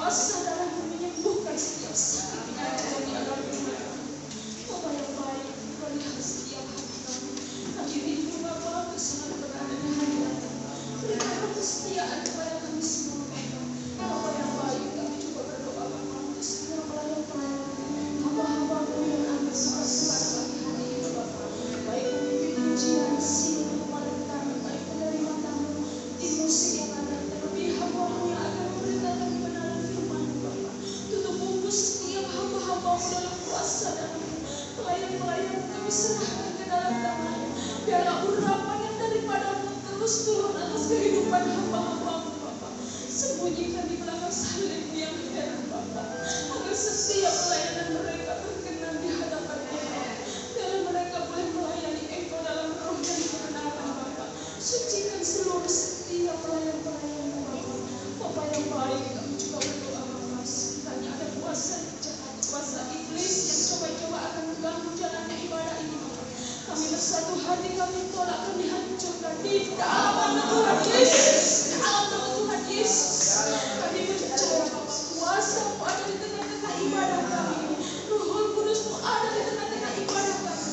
kuasa dalam menyembuhkan setiap sakit yang ada di dalam tubuh kami. Bapa yang baik, melihat setiap hati kami. Kami rindu Bapa sangat berada di hadirat-Mu. Berikanlah kesetiaan kepada kami semua Bapa. Bapa yang baik, kami juga berdoa Bapa untuk segala pelayan-pelayan hamba-hamba-Mu yang akan suka-suka pagi hari ini Bapa. Baik pemimpin pujian, sini kemarin kami, baik penerima tamu di musik yang ada, terlebih hamba-Mu yang akan memberitakan kebenaran firman-Mu Bapa. Tutup bungkus setiap hamba-hamba-Mu dalam kuasa dalam pelayan-pelayan kami serahkan ke dalam tangan-Mu. Biarlah urapan yang daripada-Mu terus turun atas kehidupan hamba-hamba-Mu Bapa. Sembunyikan di belakang salib yang heran Bapa, agar setiap pelayanan mereka berkenan di hadapan Bapa. Biarlah mereka boleh melayani Engkau dalam roh dan kebenaran Bapa. Sucikan seluruh setiap pelayan-pelayan-Mu Bapa. Bapa yang baik, kami juga berdoa Bapa, sekiranya ada kuasa jahat, kuasa iblis yang coba-coba akan mengganggu jalannya ibadah ini Bapa. Kami bersatu hati, kami tolak, kami hancurkan di dalam nama Tuhan Yesus. Dalam nama Tuhan Yesus, kami percaya Bapa, kuasa-Mu ada di tengah-tengah ibadah kami. Roh Kudus-Mu ada di tengah-tengah ibadah kami.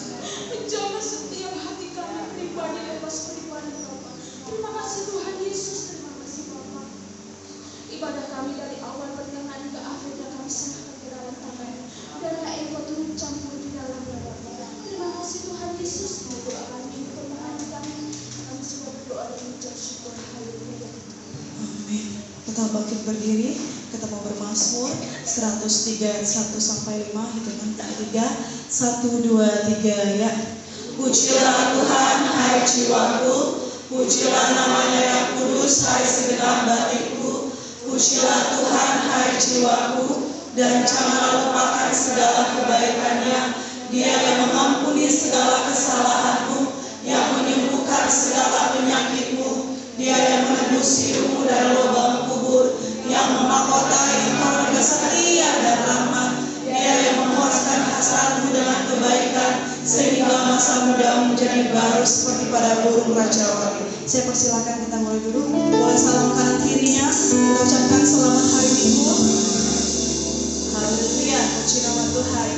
Menjaga setiap hati kami pribadi lepas pribadi Bapa. Terima kasih Tuhan Yesus, terima kasih Bapa. Ibadah kami dari awal pertengahan hingga akhirnya kami serahkan ke dalam tangan-Mu. Biarlah Engkau turut campur di dalamnya Bapa. Terima kasih Tuhan Yesus, mau doa kami, pertengahan kami sudah berdoa dan mengucap syukur. Haleluya. Amin. Kita bangkit berdiri, kita mau bermazmur 103 ayat 1 sampai 5, hitungan 3, 1, 2, 3 ya. Pujilah Tuhan hai jiwaku, pujilah namanya yang kudus hai segenap batinku. Pujilah Tuhan hai jiwaku, dan janganlah lupakan segala kebaikannya. Dia yang mengampuni segala kesalahanmu, yang menyembuhkan segala penyakitmu. Dia yang menebus hidupmu dari lubang kubur, yang memahkotai engkau dengan setia dan rahmat. Dia yang memuaskan hasratmu dengan kebaikan, sehingga masa mudamu menjadi baru seperti pada burung rajawali. Saya persilakan kita mulai dulu. Boleh salam kanan kirinya, kita ucapkan selamat hari Minggu. Haleluya, puji nama Tuhan.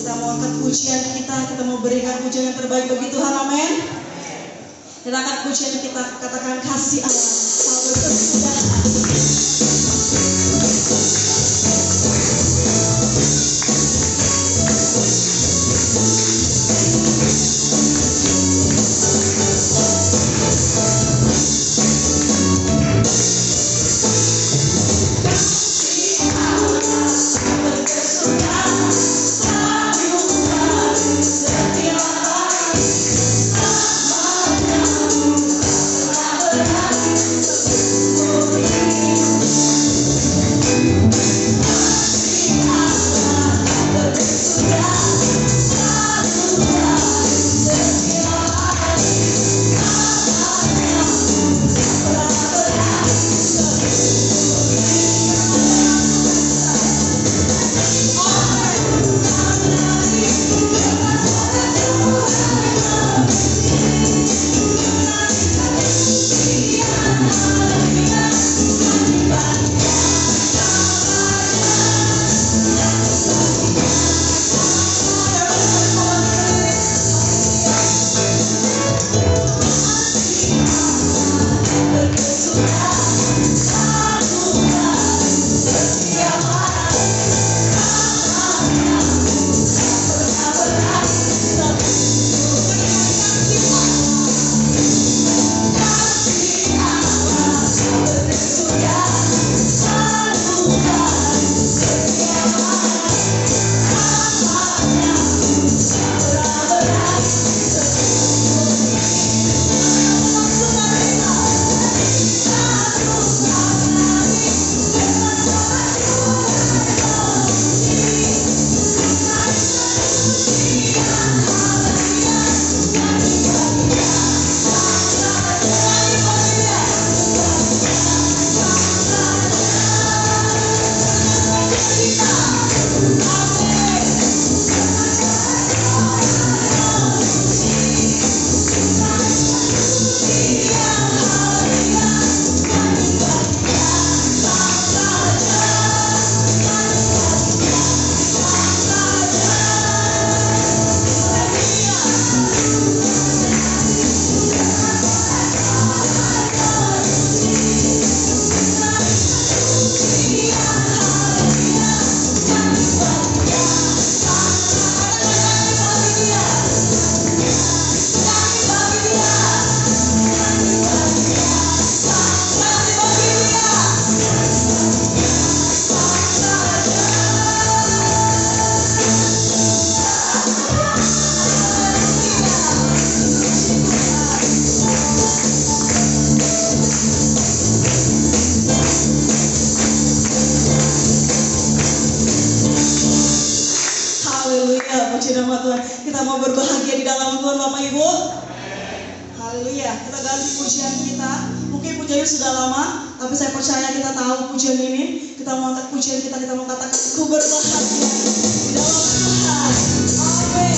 Kita mau angkat pujian kita mau berikan pujian yang terbaik bagi Tuhan, amin. Kita angkat pujian kita, katakan kasih Allah berkesudahan. Setiap hari Haleluya. Kita ganti pujian kita. Mungkin pujiannya sudah lama, tapi saya percaya kita tahu pujian ini. Kita mau angkat pujian kita mau katakan ku berbahagia di dalam Tuhan. Amin.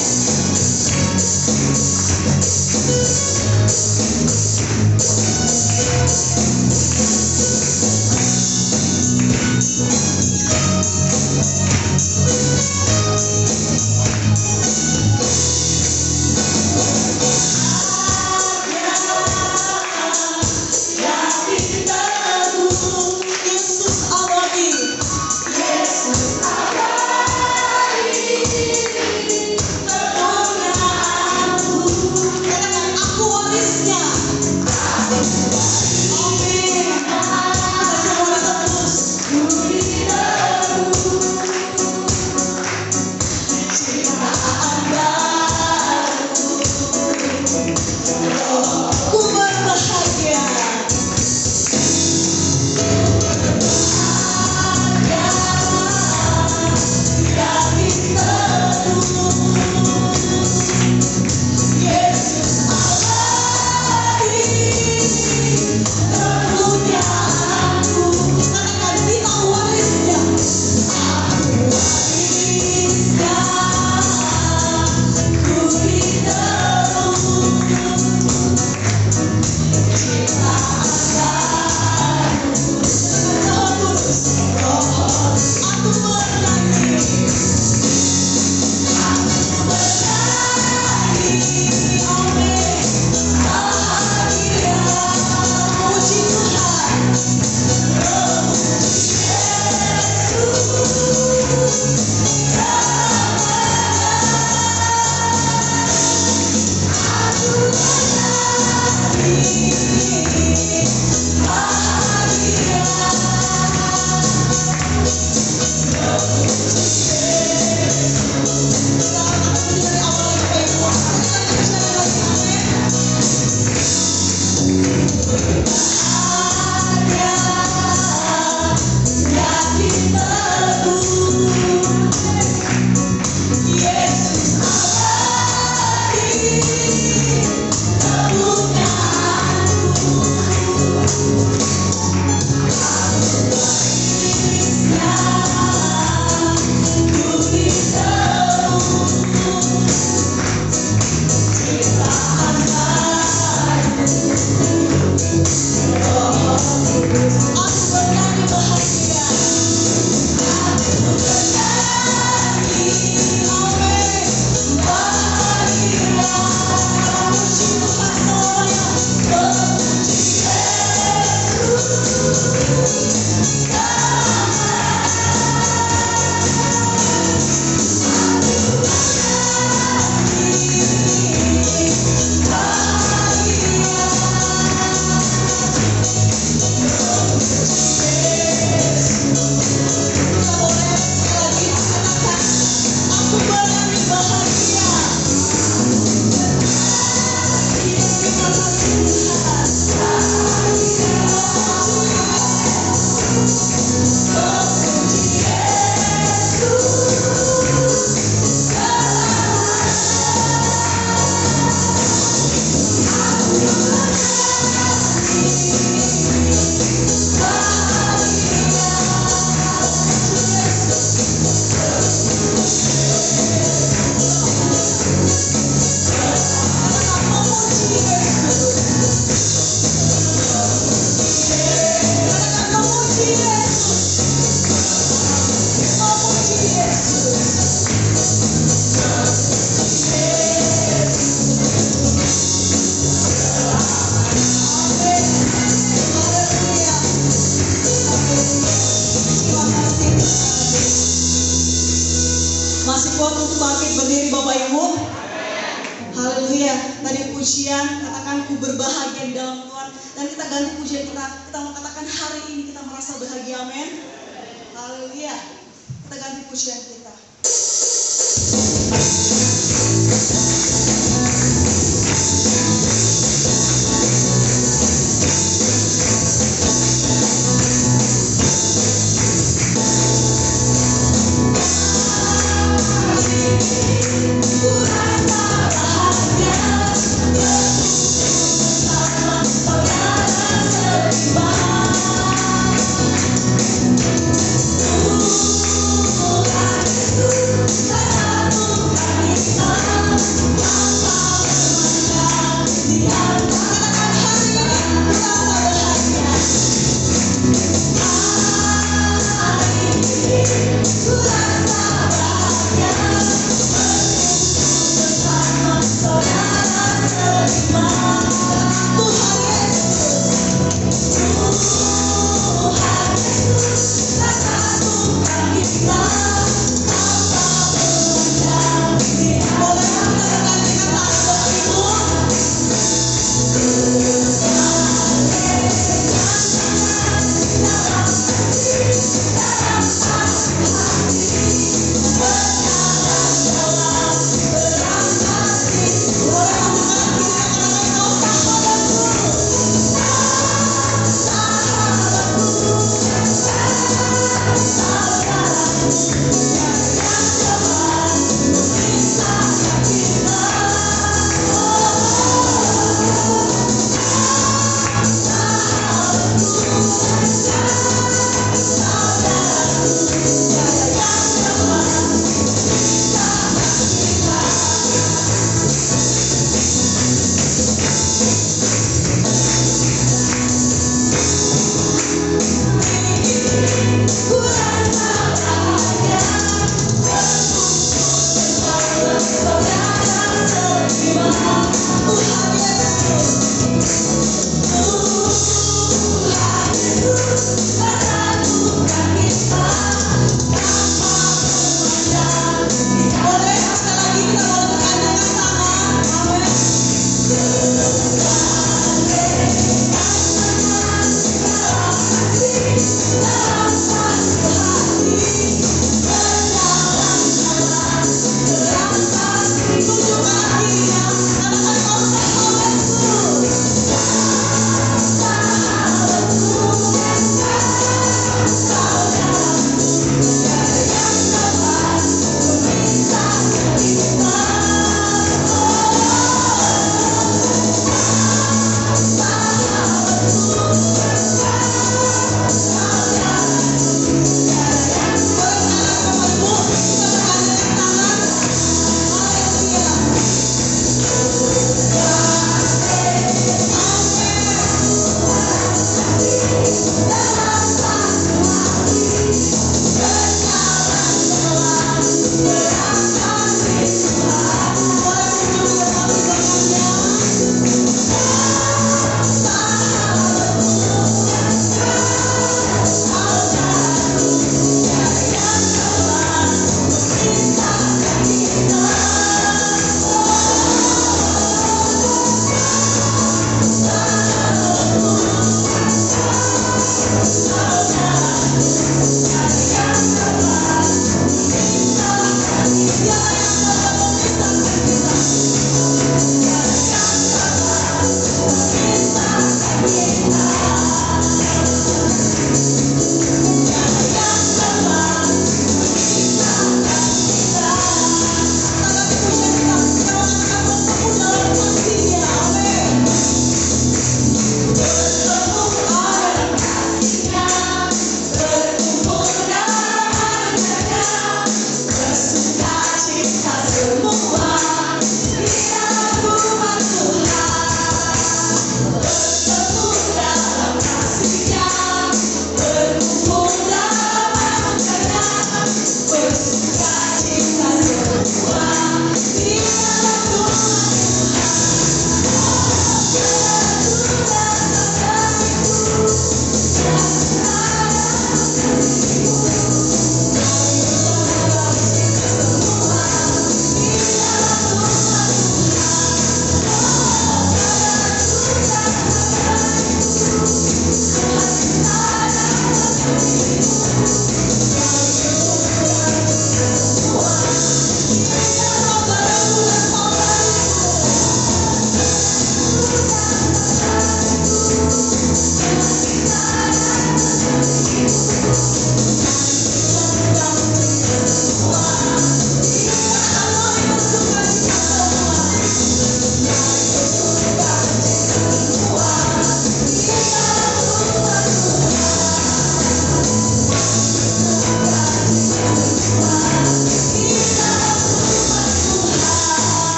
Masih kuat untuk bangkit berdiri Bapak Ibu? Haleluya. Tadi pujian katakan ku berbahagia di dalam Tuhan. Dan kita ganti pujian kita mau katakan hari ini kita merasa bahagia, amin. Haleluya. Kita ganti pujian kita.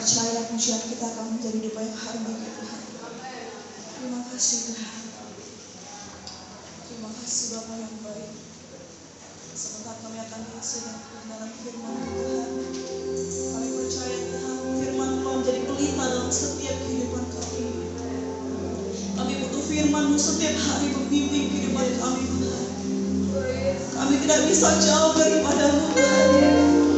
percaya pujian kita akan menjadi doa yang harum bagi Tuhan. Terima kasih Tuhan. Terima kasih Bapa yang baik. Sebentar kami akan diisi dalam firman Tuhan. Kami percaya Tuhan, firman Tuhan menjadi pelita dalam setiap kehidupan kami. Kami butuh firman-Mu setiap hari membimbing kehidupan kami Tuhan. Kami tidak bisa jauh daripada-Mu Tuhan.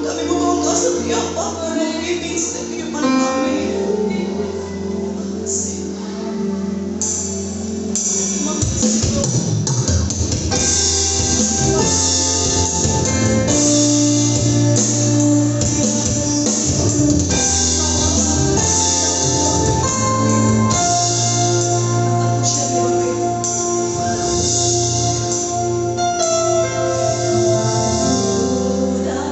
Kami butuh Engkau setiap waktu membimbing setiap kehidupan kami. Terima kasih. Terima kasih Tuhan. Udah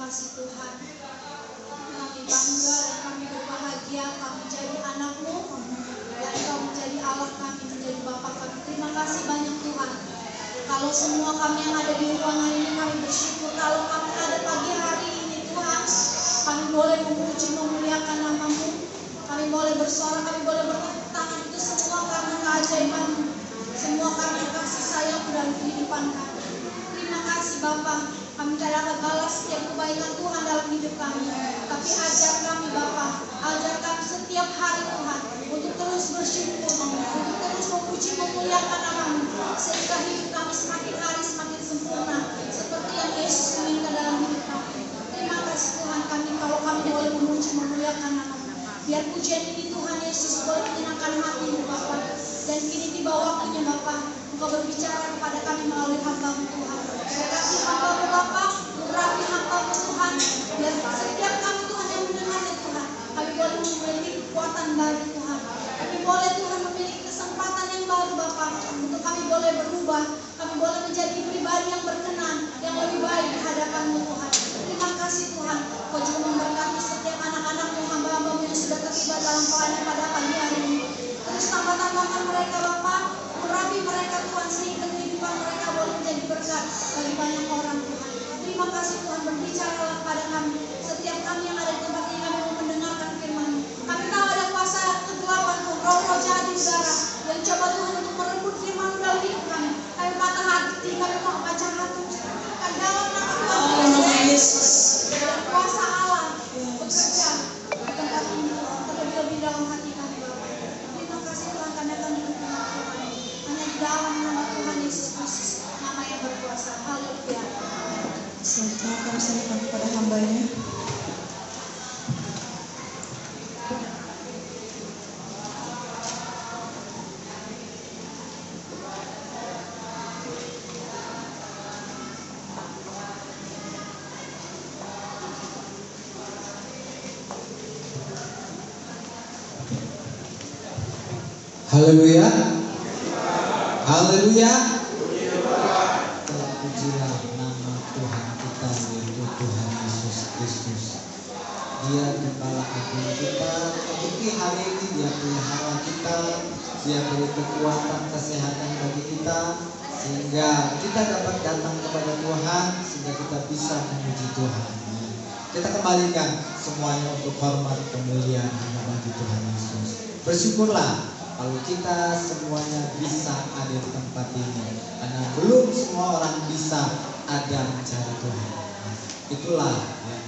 kasih Tuhan. Kami bangga dan kami berbahagia kami jadi anak-Mu dan Engkau menjadi Allah kami, menjadi Bapa kami. Terima kasih banyak Tuhan. Kalau semua kami yang ada di ruangan ini kami bersyukur kalau kami ada pagi hari ini Tuhan, kami boleh memuji memuliakan nama-Mu, kami boleh bersuara, kami boleh bertepuk tangan, itu semua karena keajaiban-Mu, semua karena kasih sayang dan kehidupan kami. Terima kasih Bapa, kami tidak dapat balas setiap kebaikan Tuhan dalam hidup kami, tapi ajar kami Bapa, ajar kami setiap hari Tuhan untuk terus bersyukur, untuk terus memuji memuliakan nama-Mu, sehingga hidup kami semakin hari semakin sempurna seperti yang Yesus inginkan dalam hidup kami. Terima kasih Tuhan kami kalau kami boleh memuji memuliakan nama-Mu. Biar pujian ini Tuhan Yesus boleh menyenangkan hati-Mu Bapa. Dan kini tiba waktunya Bapa, Engkau berbicara kepada kami melalui hamba-Mu Tuhan. Berkati hamba-Mu Bapa, urapi hamba-Mu Tuhan. Biar setiap kami Tuhan yang mendengarnya Tuhan, kami boleh memiliki kekuatan baru Tuhan. Kami boleh Tuhan memiliki kesempatan yang baru Bapa, untuk kami boleh berubah, kami boleh menjadi pribadi yang berkenan, yang lebih baik di hadapan-Mu Tuhan. Terima kasih Tuhan, Kau juga memberkati setiap anak-anak-Mu, hamba-hamba-Mu yang sudah terlibat dalam pelayanan pada pagi hari ini. Terus tambah-tambahkan mereka Bapa, urapi mereka Tuhan, sehingga kehidupan mereka boleh menjadi berkat bagi banyak orang Tuhan. Terima kasih Tuhan, berbicaralah kepada kami. Setiap kami yang ada di tempat ini, kami mau mendengarkan firman-Mu. Kami tahu ada kuasa kegelapan Tuhan, roh-roh jahat di udara yang coba Tuhan untuk merebut firman-Mu dalam hidup kami. Kami patah hati, kami mau baca hati kan dalam nama Tuhan Yesus. Kuasa Allah bekerja di tempat ini, terlebih-lebih dalam hati kami Bapa. Terima kasih Tuhan, kami akan mendengar firman-Mu hanya di dalam nama Tuhan Yesus Kristus, nama yang berkuasa. Haleluya. Selanjutnya kami serahkan kepada hamba-Nya. Haleluya. Haleluya. Terpujilah nama Tuhan kita, yaitu Tuhan Yesus Kristus. Dia gembala agung kita. Untuk hari ini Dia pelihara kita, Dia beri kekuatan kesehatan bagi kita, sehingga kita dapat datang kepada Tuhan, sehingga kita bisa memuji Tuhan. Kita kembalikan semuanya untuk hormat kemuliaan hanya bagi Tuhan Yesus. Bersyukurlah kalau kita semuanya bisa ada di tempat ini, karena belum semua orang bisa ada mencari Tuhan. Itulah ya,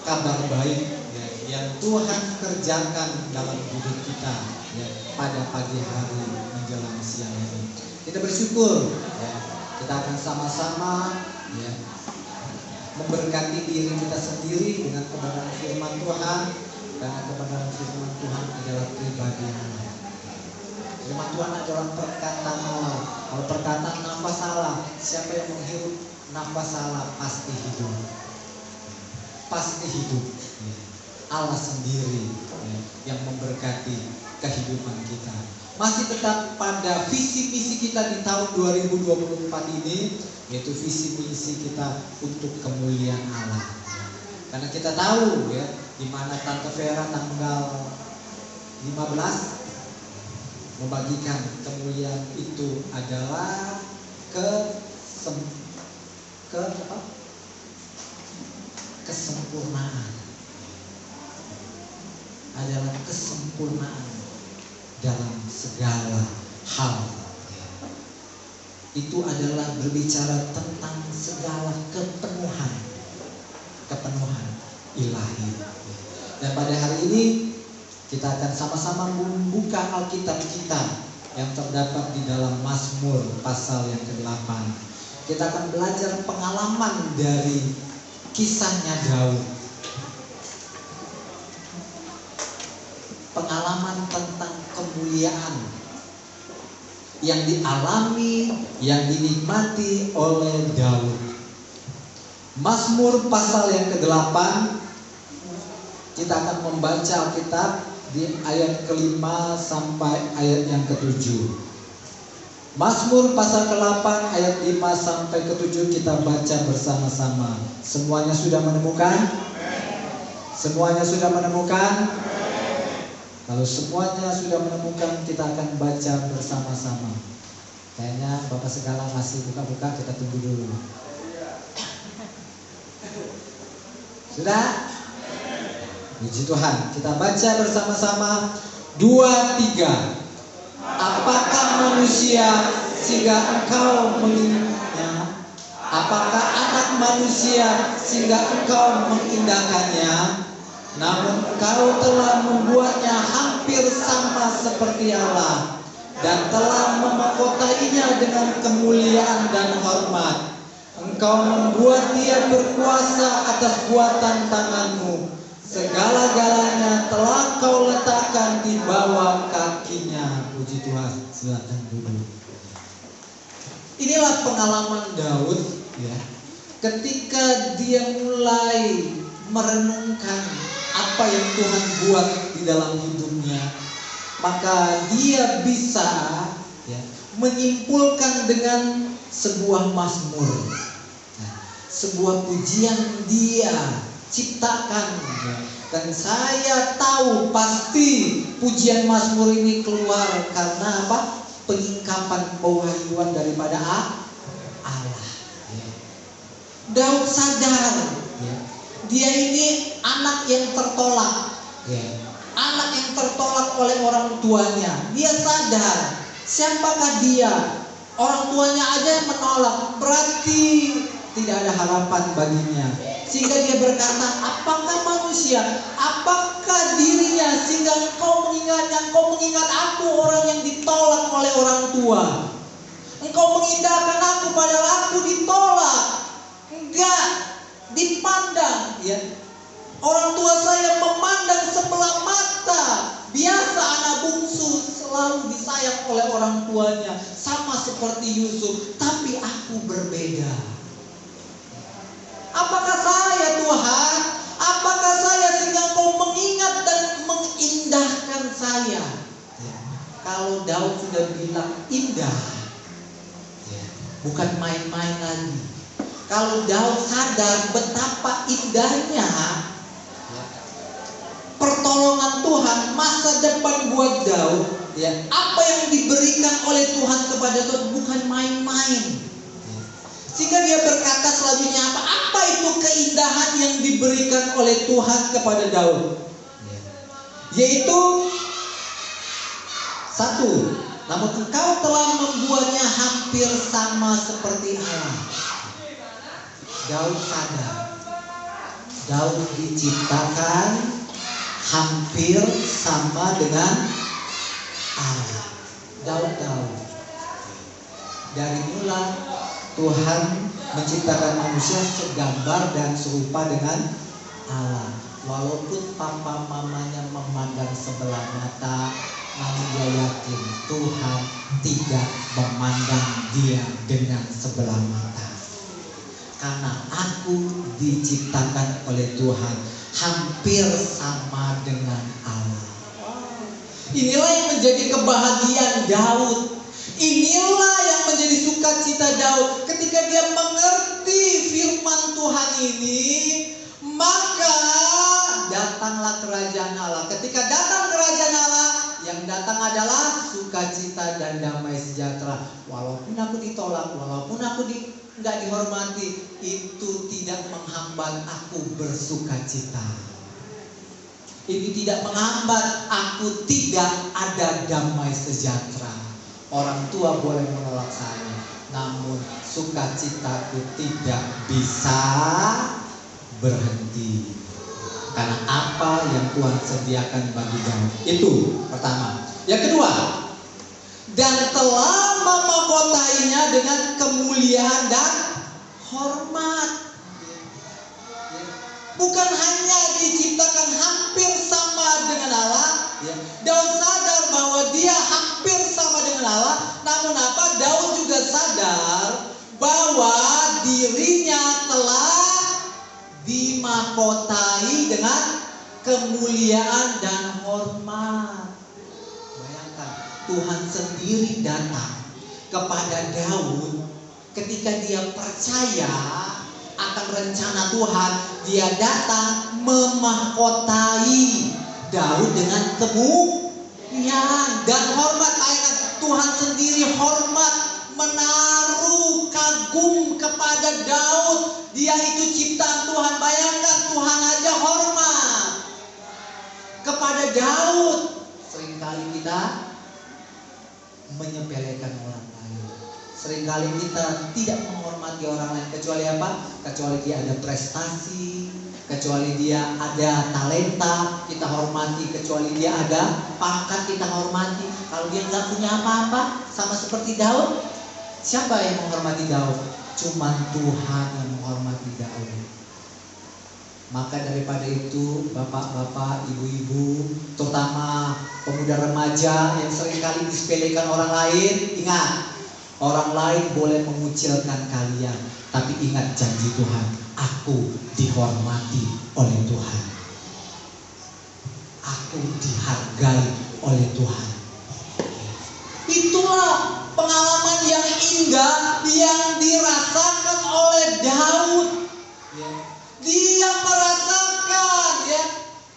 kabar baik ya, yang Tuhan kerjakan dalam hidup kita ya, pada pagi hari menjelang siang ini. Kita bersyukur ya, kita akan sama-sama ya, memberkati diri kita sendiri dengan kebenaran firman Tuhan, karena kebenaran firman Tuhan adalah itu anak dalam perkataan Allah. Kalau perkataan nafas Allah, siapa yang menghirup nafas Allah pasti hidup. Pasti hidup. Allah sendiri yang memberkati kehidupan kita. Masih tetap pada visi misi kita di tahun 2024 ini, yaitu visi misi kita untuk kemuliaan Allah. Karena kita tahu ya, di mana Tante Vera tanggal 15 membagikan kemuliaan itu adalah kesempurnaan. Adalah kesempurnaan dalam segala hal. Itu adalah berbicara tentang segala kepenuhan ilahi. Dan pada hari ini kita akan sama-sama membuka Alkitab kita yang terdapat di dalam Mazmur pasal yang ke-8. Kita akan belajar pengalaman dari kisahnya Daud. Pengalaman tentang kemuliaan yang dialami, yang dinikmati oleh Daud. Mazmur pasal yang ke-8, kita akan membaca Alkitab di ayat ke-5 sampai ayat yang ke-7. Mazmur pasal ke-8 ayat 5 sampai ke-7 kita baca bersama-sama. Semuanya sudah menemukan? Semuanya sudah menemukan? Kalau semuanya sudah menemukan, kita akan baca bersama-sama. Kayaknya Bapak segala masih buka-buka, kita tunggu dulu. Sudah? Puji Tuhan. Kita baca bersama-sama 2, 3. Apakah manusia sehingga engkau mengingatnya? Apakah anak manusia sehingga engkau mengindahkannya? Namun engkau telah membuatnya hampir sama seperti Allah, dan telah memahkotainya dengan kemuliaan dan hormat. Engkau membuat dia berkuasa atas buatan tanganmu. Segala-galanya telah kau letakkan di bawah kakinya. Puji Tuhan. Silakan duduk. Inilah pengalaman Daud ya, ketika dia mulai merenungkan apa yang Tuhan buat di dalam hidupnya, maka dia bisa ya, menyimpulkan dengan sebuah mazmur, sebuah pujian dia ciptakan ya. Dan saya tahu pasti pujian mazmur ini keluar karena apa? Pengingkapan pewahyuan daripada Allah ya. Daud sadar ya, dia ini anak yang tertolak anak yang tertolak oleh orang tuanya. Dia sadar siapakah dia. Orang tuanya aja yang menolak, berarti tidak ada harapan baginya. Sehingga dia berkata, apakah manusia, apakah dirinya, sehingga engkau mengingat aku, orang yang ditolak oleh orang tua. Engkau mengindahkan aku padahal aku ditolak, enggak dipandang ya. Orang tua saya memandang sebelah mata. Biasa anak bungsu selalu disayang oleh orang tuanya, sama seperti Yusuf. Tapi aku berbeda. Apakah saya Tuhan? Apakah saya sehingga Engkau mengingat dan mengindahkan saya? Kalau Daud sudah bilang indah, bukan main-main lagi. Kalau Daud sadar betapa indahnya pertolongan Tuhan, masa depan buat Daud ya, apa yang diberikan oleh Tuhan kepada Daud bukan main-main. Sehingga dia berkata selanjutnya apa itu keindahan yang diberikan oleh Tuhan kepada Daud, yaitu 1, namun engkau telah membuatnya hampir sama seperti Allah. Daud sadar Daud diciptakan hampir sama dengan Allah. Daud tahu dari mula Tuhan menciptakan manusia segambar dan serupa dengan Allah. Walaupun papa mamanya memandang sebelah mata, namun dia yakin Tuhan tidak memandang dia dengan sebelah mata. Karena aku diciptakan oleh Tuhan hampir sama dengan Allah. Inilah yang menjadi kebahagiaan Daud. Inilah yang menjadi sukacita Daud ketika dia mengerti firman Tuhan ini. Maka datanglah kerajaan Allah. Ketika datang kerajaan Allah, yang datang adalah sukacita dan damai sejahtera. Walaupun aku ditolak, walaupun aku nggak dihormati, itu tidak menghambat aku bersukacita. Ini tidak menghambat aku tidak ada damai sejahtera. Orang tua boleh menolak saya, namun sukacitaku tidak bisa berhenti. Karena apa yang Tuhan sediakan bagi Daud. Itu pertama. Yang kedua, dan telah memahkotainya dengan kemuliaan dan hormat. Bukan hanya diciptakan hampir sama dengan Allah, Daud sadar bahwa dia hampir sama dengan Allah. Namun apa? Daud juga sadar bahwa dirinya telah dimahkotai dengan kemuliaan dan hormat. Bayangkan, Tuhan sendiri datang kepada Daud ketika dia percaya akan rencana Tuhan. Dia datang memahkotai Daud dengan kemuliaan dan hormat. Bayangkan, Tuhan sendiri hormat, menaruh kagum kepada Daud. Dia itu ciptaan Tuhan. Bayangkan, Tuhan aja hormat kepada Daud. Seringkali kita menyepelekan orang lain. Seringkali kita tidak menghormati orang lain. Kecuali apa? Kecuali dia ada prestasi, kecuali dia ada talenta, kita hormati. Kecuali dia ada pangkat, kita hormati. Kalau dia nggak punya apa-apa, sama seperti Daud, siapa yang menghormati Daud? Cuma Tuhan yang menghormati Daud. Maka daripada itu, bapak-bapak, ibu-ibu, terutama pemuda remaja yang seringkali disepelekan orang lain, ingat, orang lain boleh mengucilkan kalian, tapi ingat janji Tuhan, aku dihormati oleh Tuhan. Aku dihargai oleh Tuhan. Itulah pengalaman yang indah yang dirasakan oleh Daud. Dia merasakan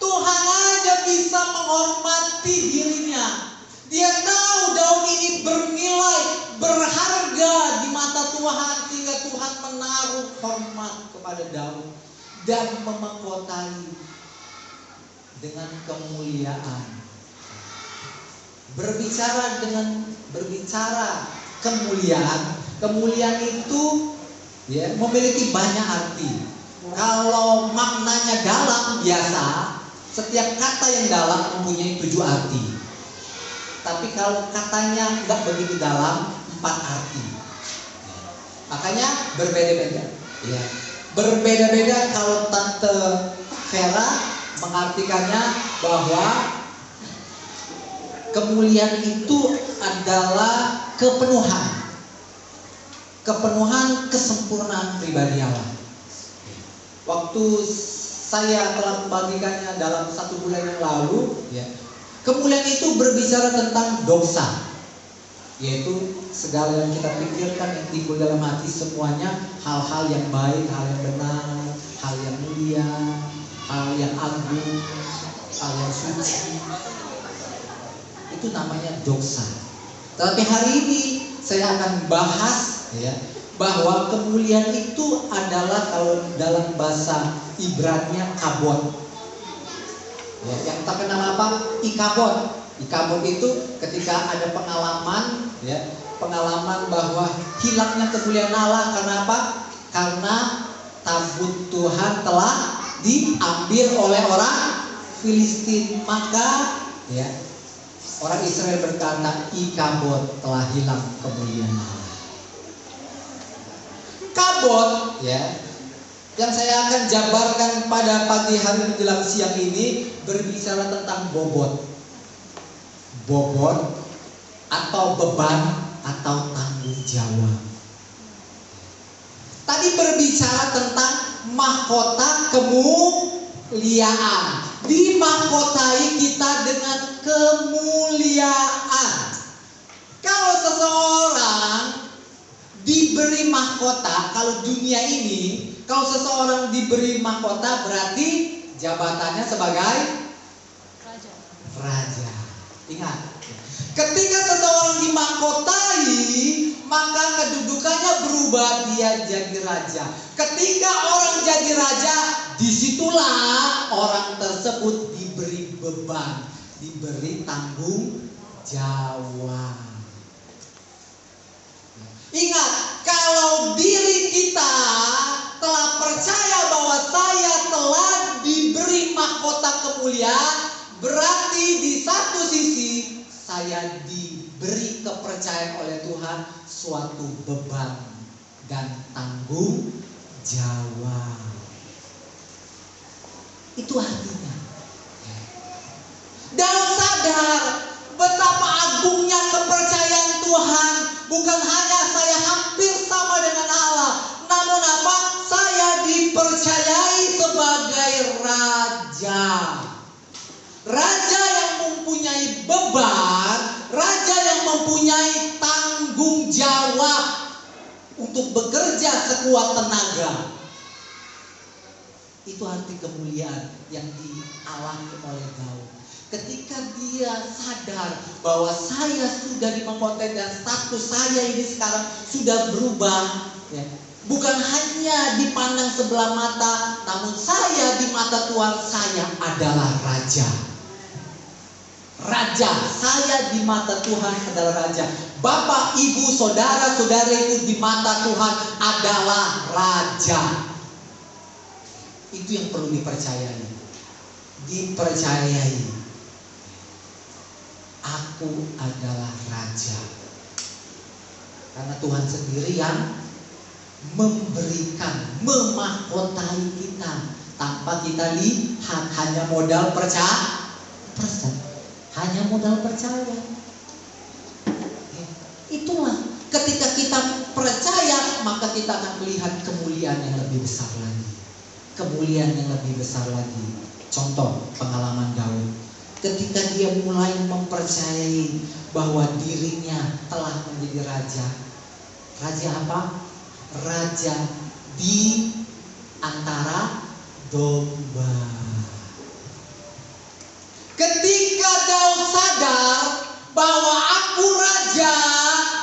Tuhan aja bisa menghormati dirinya. Dia tahu Daud ini bernilai, berharga di mata Tuhan, sehingga Tuhan menaruh hormat kepada Daud dan memahkotai dengan kemuliaan. Berbicara kemuliaan itu memiliki banyak arti. Kalau maknanya dalam, biasa setiap kata yang dalam mempunyai 7 arti. Tapi kalau katanya nggak begitu dalam, 4 arti. Makanya berbeda-beda. Berbeda-beda. Kalau Tante Vera mengartikannya bahwa kemuliaan itu adalah kepenuhan kesempurnaan pribadi Allah. Waktu saya telah membagikannya dalam 1 bulan yang lalu, kemuliaan itu berbicara tentang dosa, yaitu segala yang kita pikirkan, yang timbul dalam hati, semuanya hal-hal yang baik, hal yang benar, hal yang mulia, hal yang agung, hal yang suci. Itu namanya dosa. Tapi hari ini saya akan bahas bahwa kemuliaan itu adalah, kalau dalam bahasa Ibrani, kabod. Yang terkenal apa? Ikabod. Ikabod itu ketika ada pengalaman bahwa hilangnya kemuliaan Allah. Karena apa? Karena tabut Tuhan telah diambil oleh orang Filistin. Maka orang Israel berkata, Ikabod, telah hilang kemuliaan Allah. Kabod yang saya akan jabarkan pada pagi hari menjelang siang ini berbicara tentang bobot. bobot atau beban atau tanggung jawab. Tadi berbicara tentang mahkota kemuliaan. Dimahkotai kita dengan kemuliaan. Kalau seseorang diberi mahkota, kalau dunia ini, kalau seseorang diberi mahkota berarti jabatannya sebagai raja. Ingat, ketika seseorang dimahkotai, maka kedudukannya berubah, dia jadi raja. Ketika orang jadi raja, disitulah orang tersebut diberi beban, diberi tanggung jawab. Ingat, kalau diri kita telah percaya bahwa saya telah diberi mahkota kemuliaan, berarti di satu sisi saya diberi kepercayaan oleh Tuhan suatu beban dan tanggung jawab. Itu artinya Daud sadar betapa agungnya kepercayaan Tuhan. Bukan hanya saya hampir sama dengan Allah, namun apa? Saya dipercayai sebagai raja. Raja yang mempunyai beban, raja yang mempunyai tanggung jawab untuk bekerja sekuat tenaga. Itu arti kemuliaan yang dialami oleh Daud. Ketika dia sadar bahwa saya sudah dimahkotai dan status saya ini sekarang sudah berubah, ya. Bukan hanya dipandang sebelah mata, namun saya di mata Tuhan saya adalah raja. Raja, saya di mata Tuhan adalah raja. Bapak, ibu, saudara, saudariku di mata Tuhan adalah raja. Itu yang perlu dipercayai. Dipercayai. Aku adalah raja. Karena Tuhan sendiri yang memberikan, memahkotai kita tanpa kita lihat, hanya modal percaya. Hanya modal percaya. Itulah ketika kita percaya, maka kita akan melihat kemuliaan yang lebih besar lagi. Kemuliaan yang lebih besar lagi. Contoh pengalaman Daud. Ketika dia mulai mempercayai bahwa dirinya telah menjadi raja. Raja apa? Raja di antara domba. Ketika Daud sadar bahwa aku raja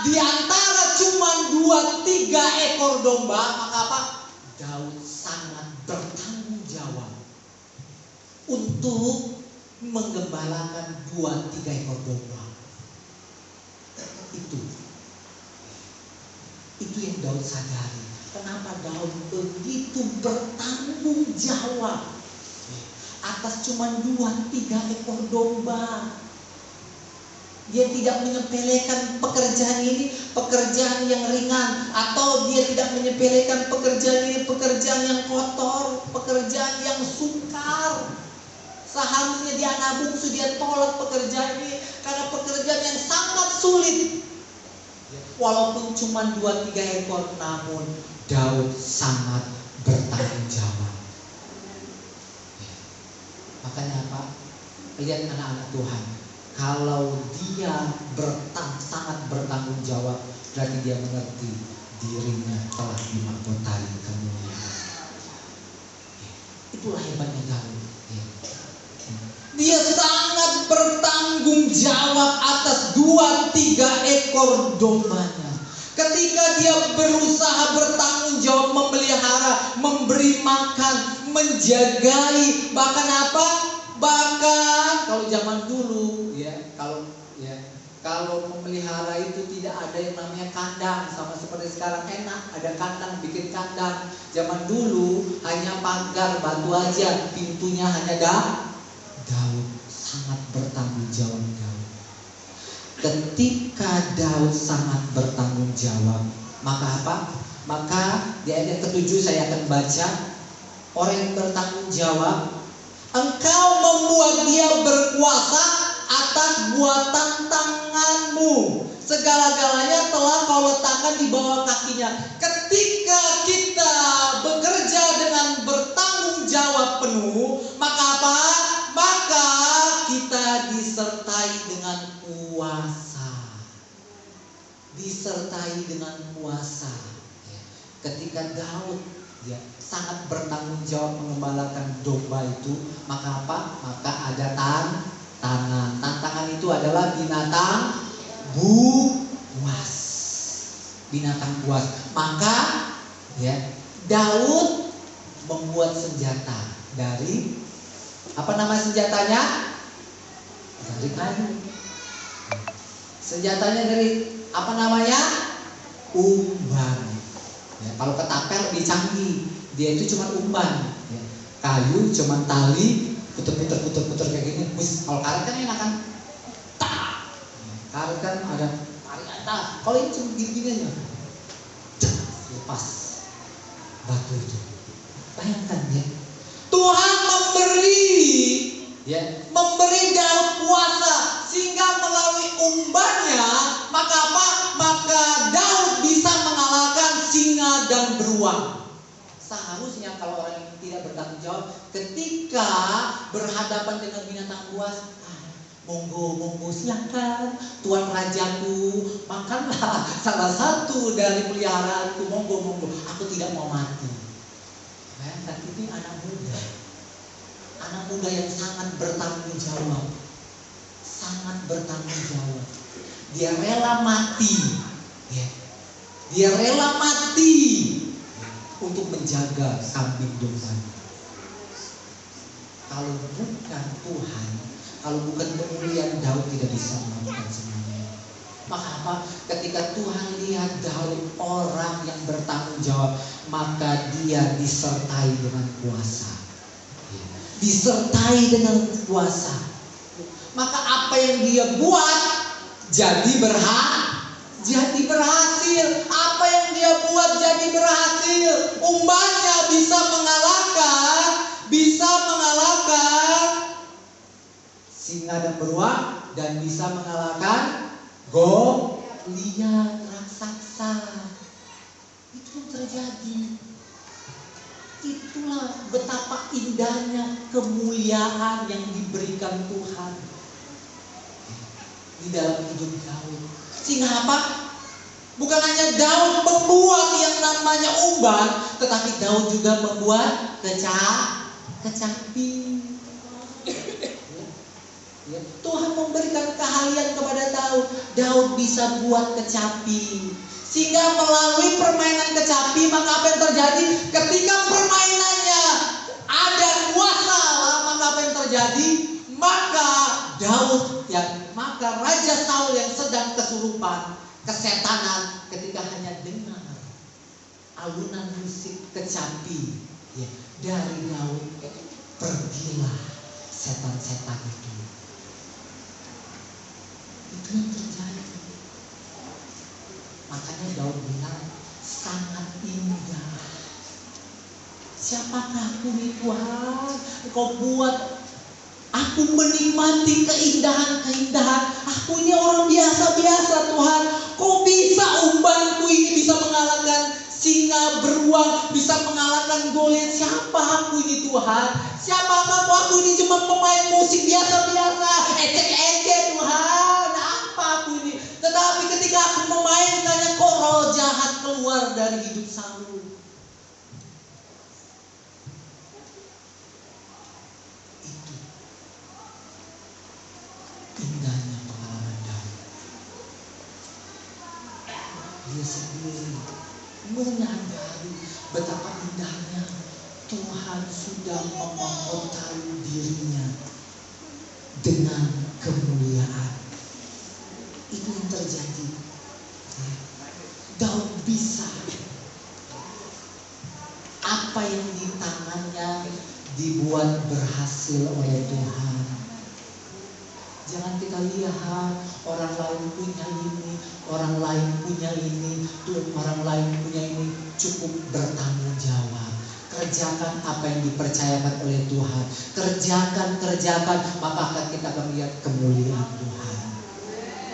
di antara cuma 2-3 ekor domba, maka apa? Daud sangat bertanggung jawab untuk menggembalakan 2-3 ekor domba. Itu yang Daud sadari. Kenapa Daud begitu bertanggung jawab atas cuma 2-3 ekor domba. Dia tidak menyepelekan pekerjaan ini pekerjaan yang ringan, atau dia tidak menyepelekan pekerjaan ini pekerjaan yang kotor, pekerjaan yang sukar. Seharusnya dia anak bungsu, dia tolak pekerjaan ini karena pekerjaan yang sangat sulit. Walaupun cuma 2-3 ekor, namun Daud sangat bertanggung jawab. Makanya apa? Lihat anak-anak Tuhan, kalau dia sangat bertanggung jawab, berarti dia mengerti dirinya telah dimahkotai kemuliaan. Itulah hebatnya Daud. Dia sangat bertanggung jawab atas 2-3 ekor dombanya. Ketika dia berusaha bertanggung jawab memelihara, memberi makan, menjagai, bahkan apa? Bahkan kalau zaman dulu kalau memelihara itu tidak ada yang namanya kandang, sama seperti sekarang enak ada kandang, bikin kandang. Zaman dulu hanya pagar batu aja, pintunya hanya Daud sangat bertanggung jawab. Ketika Daud sangat bertanggung jawab, maka apa? Maka di ayat yang ke-7 saya akan baca, orang yang bertanggung jawab, engkau membuat dia berkuasa atas atas buatan tanganmu. Segala-galanya telah kau letakkan di bawah kakinya. Ketika kita bekerja dengan bertanggung jawab penuh, maka apa? Maka kita disertai dengan kuasa. Disertai dengan kuasa. Ketika Daud sangat bertanggung jawab mengembalakan domba itu, maka apa? Maka ada tantangan. Tantangan itu adalah binatang buas. Binatang buas. Maka Daud membuat senjata dari apa nama senjatanya? Dari kayu. Senjatanya dari apa namanya? Umban. Kalau ketapel lebih canggih, dia itu cuma umban. Kayu cuma tali, puter kayak gini. Kalau karet kan enak kan? Karet kan ada tarik atas. Kalau ini cuma gini aja, lepas batu itu. Bayangkan Tuhan memberi Daud kuasa sehingga melalui umbannya, maka apa? Maka Daud bisa mengalahkan singa dan beruang. Seharusnya kalau orang ini tidak bertanggung jawab, ketika berhadapan dengan binatang buas, monggo silakan Tuan Rajaku, makanlah salah satu dari peliharaanku, monggo, aku tidak mau mati. Bayangkan, itu anak muda yang sangat bertanggung jawab. Sangat bertanggung jawab. Dia rela mati. Dia rela mati untuk menjaga kambing dombanya. Kalau bukan Tuhan, kalau bukan kemuliaan, Daud tidak bisa melakukan semuanya. Maka apa? Ketika Tuhan lihat Daud orang yang bertanggung jawab, maka dia disertai dengan kuasa. Disertai dengan kuasa. Maka apa yang dia buat jadi berhasil. Apa yang dia buat jadi berhasil. Umbannya bisa mengalahkan singa dan beruang, dan bisa mengalahkan Goliat raksasa. Itu yang terjadi. Itulah betapa indahnya kemuliaan yang diberikan Tuhan di dalam hidup Daud. Sehingga apa? Bukan hanya Daud membuat yang namanya umban, tetapi Daud juga membuat kecapi. Tuhan memberikan keahlian kepada Daud. Daud bisa buat kecapi. Sehingga melalui permainan kecapi, maka apa yang terjadi? Ketika permainannya ada kuasa, maka apa yang terjadi? Maka maka Raja Saul yang sedang kesurupan, kesetanan, ketika hanya dengar alunan musik kecapi dari Daud, pergilah setan-setan itu. Itu yang terjadi. Makanya Daud bilang sangat indah. Siapakah aku nih Tuhan? Kau buat aku menikmati keindahan-keindahan. Aku ini orang biasa-biasa Tuhan. Kau bisa umbanku ini bisa mengalahkan singa, beruang, bisa mengalahkan Goliat. Siapa aku ini Tuhan? Siapa aku ini cuma pemain musik biasa-biasa, ecek-ecek Tuhan. Apa aku ini? Tetapi ketika aku memainkannya, kok roh jahat keluar dari hidup Saul. Itu indahnya pengalaman Daud. Dia sendiri menyadari betapa indahnya Tuhan sudah memahami dirinya dengan kemuliaan. Itu yang terjadi. Daud bisa apa yang di tangannya dibuat berhasil oleh Tuhan. Jangan kita lihat orang lain punya ini, orang lain punya ini, orang lain punya ini, cukup bertanggung jawab. Kerjakan apa yang dipercayakan oleh Tuhan. Kerjakan, maka akan kita akan melihat kemuliaan Tuhan.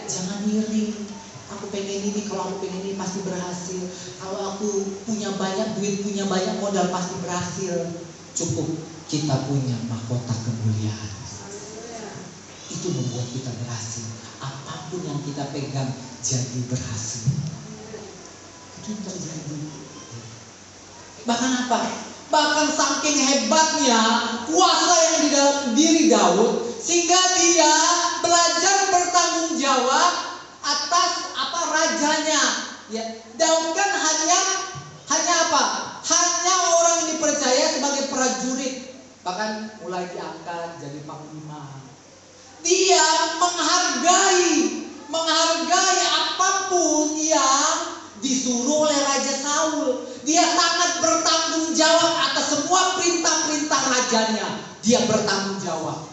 Jangan iri. Aku pengen ini, kalau aku pengen ini pasti berhasil. Kalau aku punya banyak duit, punya banyak modal pasti berhasil. Cukup kita punya mahkota kemuliaan. Itu membuat kita berhasil. Apapun yang kita pegang jadi berhasil. Itu yang terjadi. Bahkan apa? Bahkan saking hebatnya kuasa yang di dalam diri Daud, sehingga dia belajar bertanggung jawab atas rajanya. Ya, Daud kan hanya apa? Hanya orang yang dipercaya sebagai prajurit, bahkan mulai diangkat jadi panglima. Dia menghargai apapun yang disuruh oleh Raja Saul. Dia sangat bertanggung jawab atas semua perintah-perintah rajanya. Dia bertanggung jawab.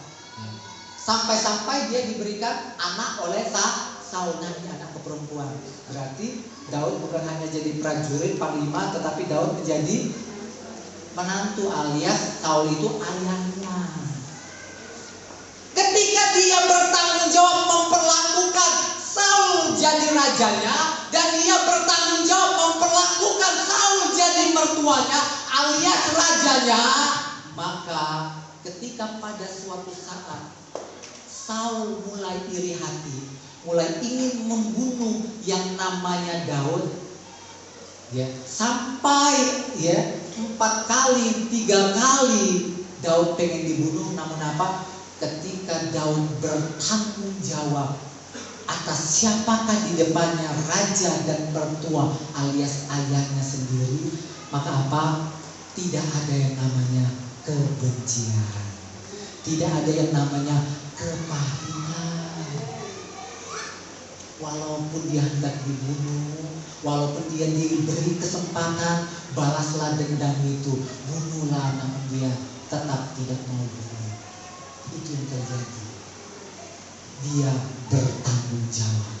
Sampai-sampai dia diberikan anak oleh Saul, anak perempuan. Berarti Daud bukan hanya jadi prajurit panglima, tetapi Daud menjadi menantu, alias Saul itu ayahnya. Ketika dia bertanggung jawab memperlakukan Saul jadi rajanya, dan dia bertanggung jawab memperlakukan Saul jadi mertuanya alias rajanya, maka ketika pada suatu saat Saul mulai iri hati, mulai ingin membunuh yang namanya Daud, ya, sampai 4 kali, 3 kali Daud pengen dibunuh. Namun apa? Ketika Daud bertanggung jawab atas siapakah di depannya, raja dan mertua alias ayahnya sendiri, maka apa? Tidak ada yang namanya kebencian, tidak ada yang namanya kepahitan. Walaupun dia hendak dibunuh, walaupun dia diberi kesempatan, balaslah dendam itu, bunuhlah, namun dia tetap tidak mau bunuh. Itu yang terjadi. Dia bertanggung jawab.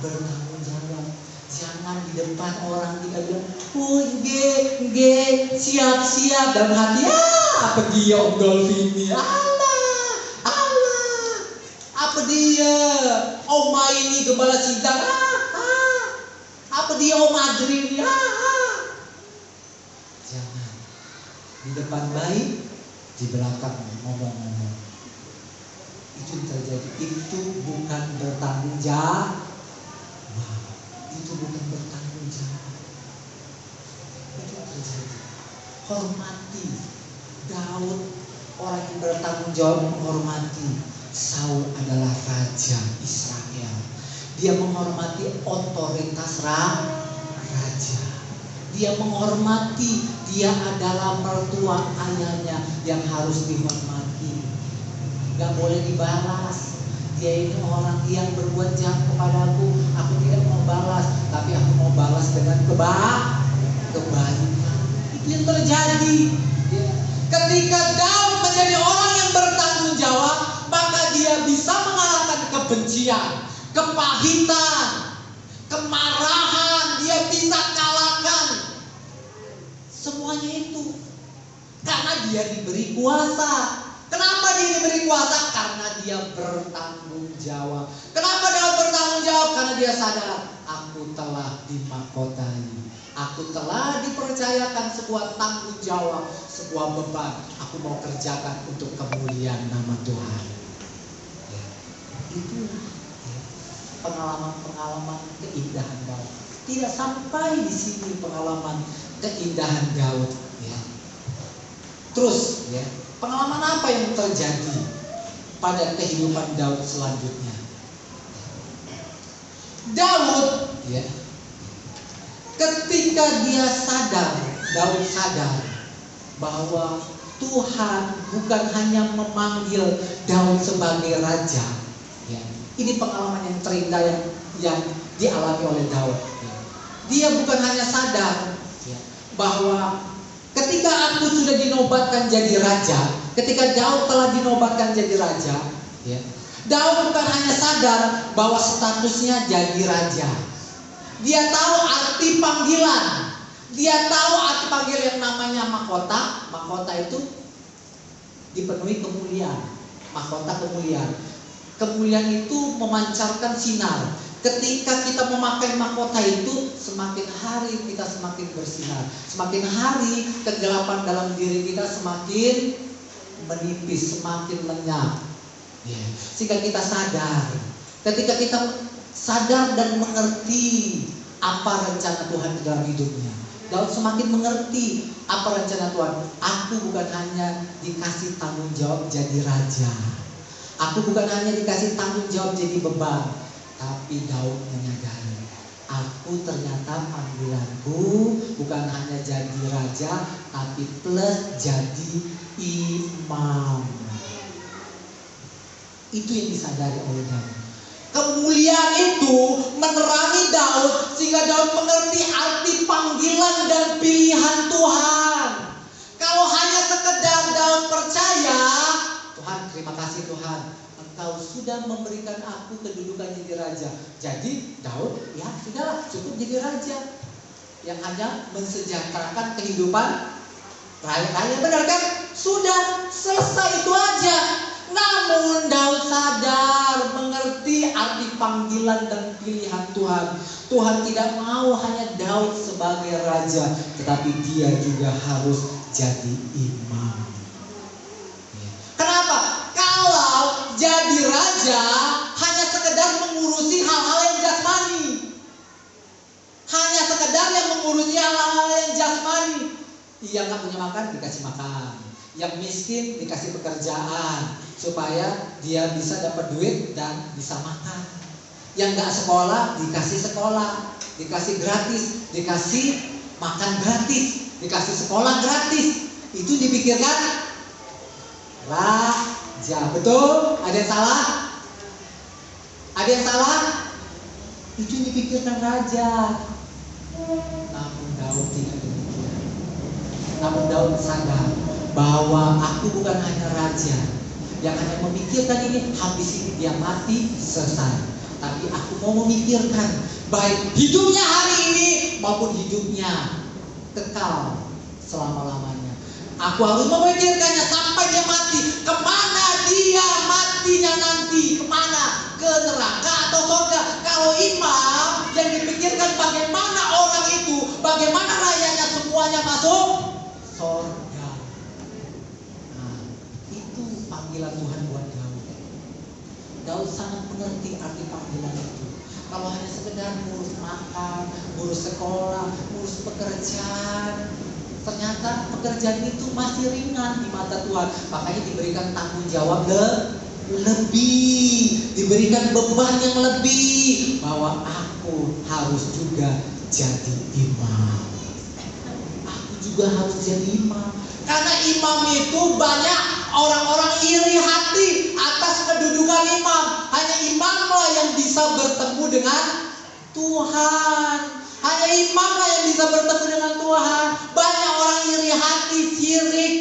Bertanggung jawab. Jangan di depan orang kita bilang, oh siap-siap, dalam hati, apa dia Om Dolvini, apa dia Oma ini gembala sidang, apa dia Om Adri, Jangan di depan baik, di belakang ngomong-ngomong. Itu yang terjadi. Itu bukan bertanggung jawab. Itu bukan bertanggung jawab. Itu yang terjadi. Hormati Daud, orang yang bertanggung jawab, menghormati Saul adalah raja Israel. Dia menghormati otoritas raja. Dia menghormati, dia adalah mertua ayahnya yang harus dihormati. Gak boleh dibalas. Dia ini orang yang berbuat jahat kepadaku, aku tidak mau balas, tapi aku mau balas dengan kebaikan. Itu yang terjadi. Ketika Daud menjadi orang yang bertanggung jawab, maka dia bisa mengalahkan kebencian, kepahitan, kemarahan. Dia bisa kalahkan semuanya itu karena dia diberi kuasa. Kenapa dia diberi kuasa? Karena dia bertanggung jawab. Kenapa dia bertanggung jawab? Karena dia sadar, aku telah dimahkotai, aku telah dipercayakan sebuah tanggung jawab, sebuah beban. Aku mau kerjakan untuk kemuliaan nama Tuhan. Itu pengalaman-pengalaman keindahan Daud. Tidak sampai di sini pengalaman keindahan Daud. Terus, pengalaman apa yang terjadi pada kehidupan Daud selanjutnya? Daud, ketika dia sadar, Daud sadar bahwa Tuhan bukan hanya memanggil Daud sebagai raja. Ini pengalaman yang terindah yang dialami oleh Daud. Dia bukan hanya sadar bahwa ketika aku sudah dinobatkan jadi raja, ketika Daud telah dinobatkan jadi raja, Daud bukan hanya sadar bahwa statusnya jadi raja. Dia tahu arti panggilan. Dia tahu arti panggil yang namanya mahkota. Mahkota itu dipenuhi kemuliaan. Mahkota kemuliaan. Kemuliaan itu memancarkan sinar. Ketika kita memakai mahkota itu, semakin hari kita semakin bersinar. Semakin hari kegelapan dalam diri kita semakin menipis, semakin lenyap. Sehingga kita sadar. Ketika kita sadar dan mengerti apa rencana Tuhan dalam hidupnya, Daud semakin mengerti apa rencana Tuhan. Aku bukan hanya dikasih tanggung jawab jadi raja. Aku bukan hanya dikasih tanggung jawab jadi beban. Tapi Daud menyadari, aku ternyata panggilanku bukan hanya jadi raja, tapi plus jadi imam. Itu yang disadari oleh Daud. Kemuliaan itu menerangi Daud sehingga Daud mengerti arti panggilan dan pilihan Tuhan. Kalau hanya sekedar Daud percaya, Tuhan terima kasih Tuhan, Engkau sudah memberikan aku kedudukan jadi raja. Jadi Daud ya sudahlah cukup jadi raja yang hanya mensejahterakan kehidupan rakyat-rakyat, benar kan? Sudah selesai itu aja. Namun Daud sadar, mengerti arti panggilan dan pilihan Tuhan. Tuhan tidak mau hanya Daud sebagai raja, tetapi dia juga harus jadi imam. Kenapa? Kalau jadi raja hanya sekedar mengurusi hal-hal yang jasmani, hanya sekedar yang mengurusi hal-hal yang jasmani. Yang nggak punya makan dikasih makan, yang miskin dikasih pekerjaan supaya dia bisa dapat duit dan bisa makan. Yang nggak sekolah dikasih sekolah, dikasih gratis, dikasih makan gratis, dikasih sekolah gratis. Itu dipikirkan raja, betul? Ada yang salah? Ada yang salah? Itu dipikirkan raja. Namun Daud tidak demikian. Namun Daud sadar bahwa aku bukan hanya raja yang hanya memikirkan ini, habis ini dia mati selesai. Tapi aku mau memikirkan baik hidupnya hari ini maupun hidupnya kekal selama-lamanya. Aku harus memikirkannya sampai dia mati. Kemana dia matinya nanti? Kemana? Ke neraka atau surga? Kalau imam yang dipikirkan bagaimana orang itu, bagaimana rakyatnya semuanya masuk surga. Nah, itu panggilan Tuhan buat Daud. Daud sangat mengerti arti panggilan itu. Kalau hanya sekedar ngurus makan, ngurus sekolah, ngurus pekerjaan, ternyata pekerjaan itu masih ringan di mata Tuhan. Makanya diberikan tanggung jawab lebih, diberikan beban yang lebih, bahwa aku harus juga jadi imam. Aku juga harus jadi imam. Karena imam itu banyak orang-orang iri hati atas kedudukan imam. Hanya imamlah yang bisa bertemu dengan Tuhan. Hanya imamlah yang bisa bertemu dengan Tuhan. Banyak orang iri hati, sirik.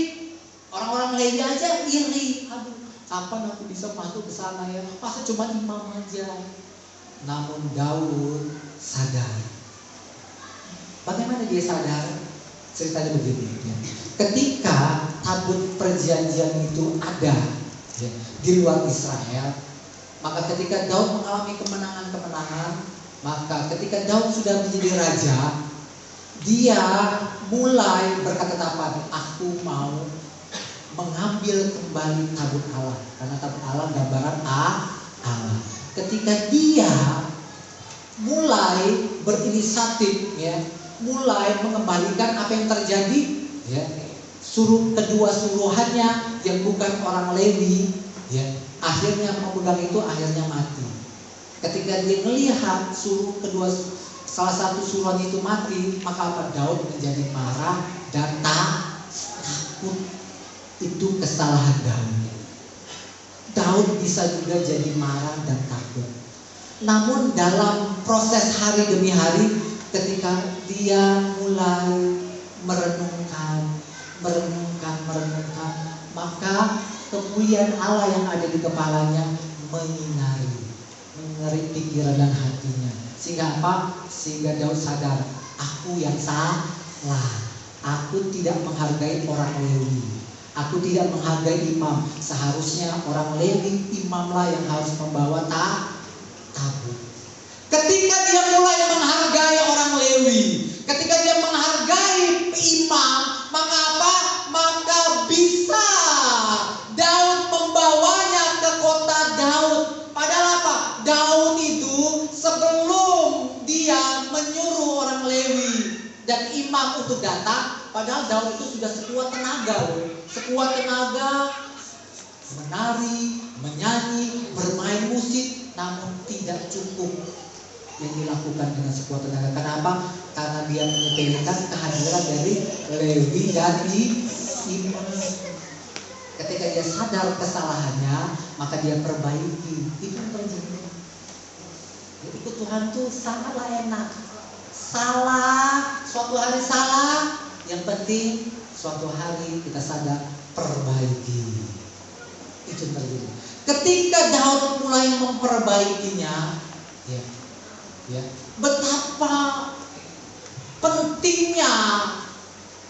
Orang-orang Lewi aja iri. Aduh, kapan aku bisa masuk ke sana ya? Masa cuma imam aja. Namun Daud sadar. Bagaimana dia sadar? Ceritanya begini ya. Ketika tabut perjanjian itu ada ya, di luar Israel, maka ketika Daud mengalami kemenangan-kemenangan, maka ketika Daud sudah menjadi raja, dia mulai berkata-kata, aku mau mengambil kembali tabut Allah. Karena tabut Allah gambaran Allah. Ketika dia mulai berinisiatif ya, mulai mengembalikan apa yang terjadi ya, kedua suruhannya yang bukan orang Lewi ya, akhirnya pemuda itu akhirnya mati. Ketika dia melihat salah satu suruhan itu mati, maka apa? Daud menjadi marah dan takut. Itu kesalahan Daud. Daud bisa juga jadi marah dan takut. Namun dalam proses hari demi hari, ketika dia mulai merenungkan, maka kemuliaan Allah yang ada di kepalanya menyinari pikiran dan hatinya. Sehingga apa? Sehingga Daud sadar, aku yang salah. Lah, aku tidak menghargai orang Lewi. Aku tidak menghargai imam. Seharusnya orang Lewi, imamlah yang harus membawa tabut. Ketika dia mulai menghargai orang Lewi, ketika dia menghargai imam, maka apa? Maka bisa Daud membawanya ke kota Daud. Padahal apa? Daud itu sebelum dia menyuruh orang Lewi dan imam untuk datang, padahal Daud itu sudah sekuat tenaga, menari, menyanyi, bermain musik, namun tidak cukup yang dilakukan dengan sekuat tenaga. Kenapa? Karena dia menyepelekan kehadiran dari Lewi dan imam. Ketika dia sadar kesalahannya, maka dia perbaiki. Itu yang terjadi. Ikut Tuhan tuh sangatlah enak. Salah, suatu hari salah, yang penting suatu hari kita sadar, perbaiki. Itu yang terjadi. Ketika Daud mulai memperbaikinya,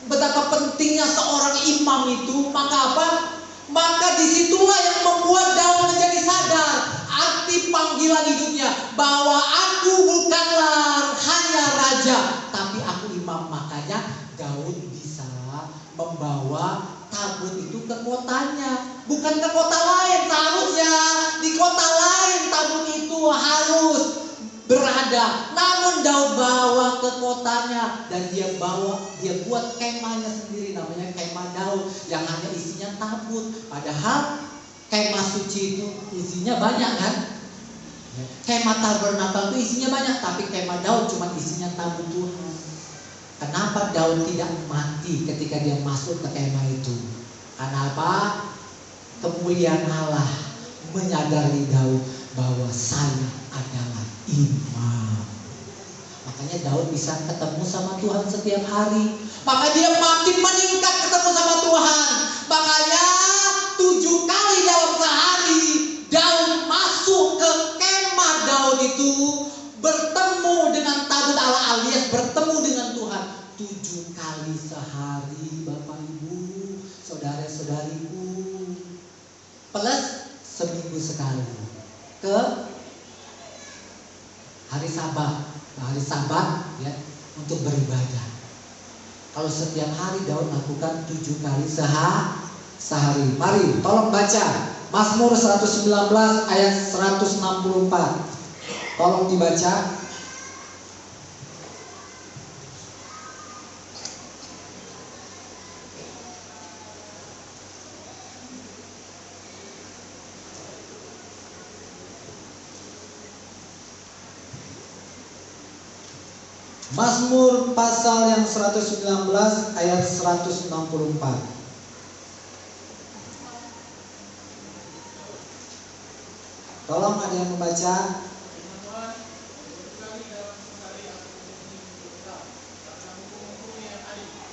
betapa pentingnya seorang imam itu. Maka apa? Maka disitulah yang membuat Daud menjadi sadar arti panggilan hidupnya, bahwa aku bukanlah hanya raja, tapi aku imam. Makanya Daud bisa membawa tabut itu ke kotanya, bukan ke kota lain. Seharusnya di kota lain tabut itu harus berada, namun Daud bawa ke kotanya dan dia buat kemahnya sendiri, namanya kemah Daud, yang hanya isinya tabut. Padahal kemah suci itu isinya banyak kan? Kemah tabernakel itu isinya banyak, tapi kemah Daud cuma isinya tabut Tuhan. Kenapa Daud tidak mati ketika dia masuk ke kemah itu? Karena apa? Kemuliaan Allah menyadari Daud bahwa saya adalah imam. Makanya Daud bisa ketemu sama Tuhan setiap hari. Maka dia makin meningkat ketemu sama Tuhan. Makanya 7 kali dalam sehari Daud masuk ke kemah Daud itu, bertemu dengan tabut Allah alias bertemu dengan Tuhan 7 kali sehari, Bapak Ibu, saudara-saudariku, plus seminggu sekali ke hari Sabat ya, untuk beribadah. Kalau setiap hari Daud lakukan 7 kali sehari. Mari tolong baca Mazmur 119 ayat 164. Tolong dibaca. Mazmur pasal yang 119 ayat 164. Tolong ada yang membaca.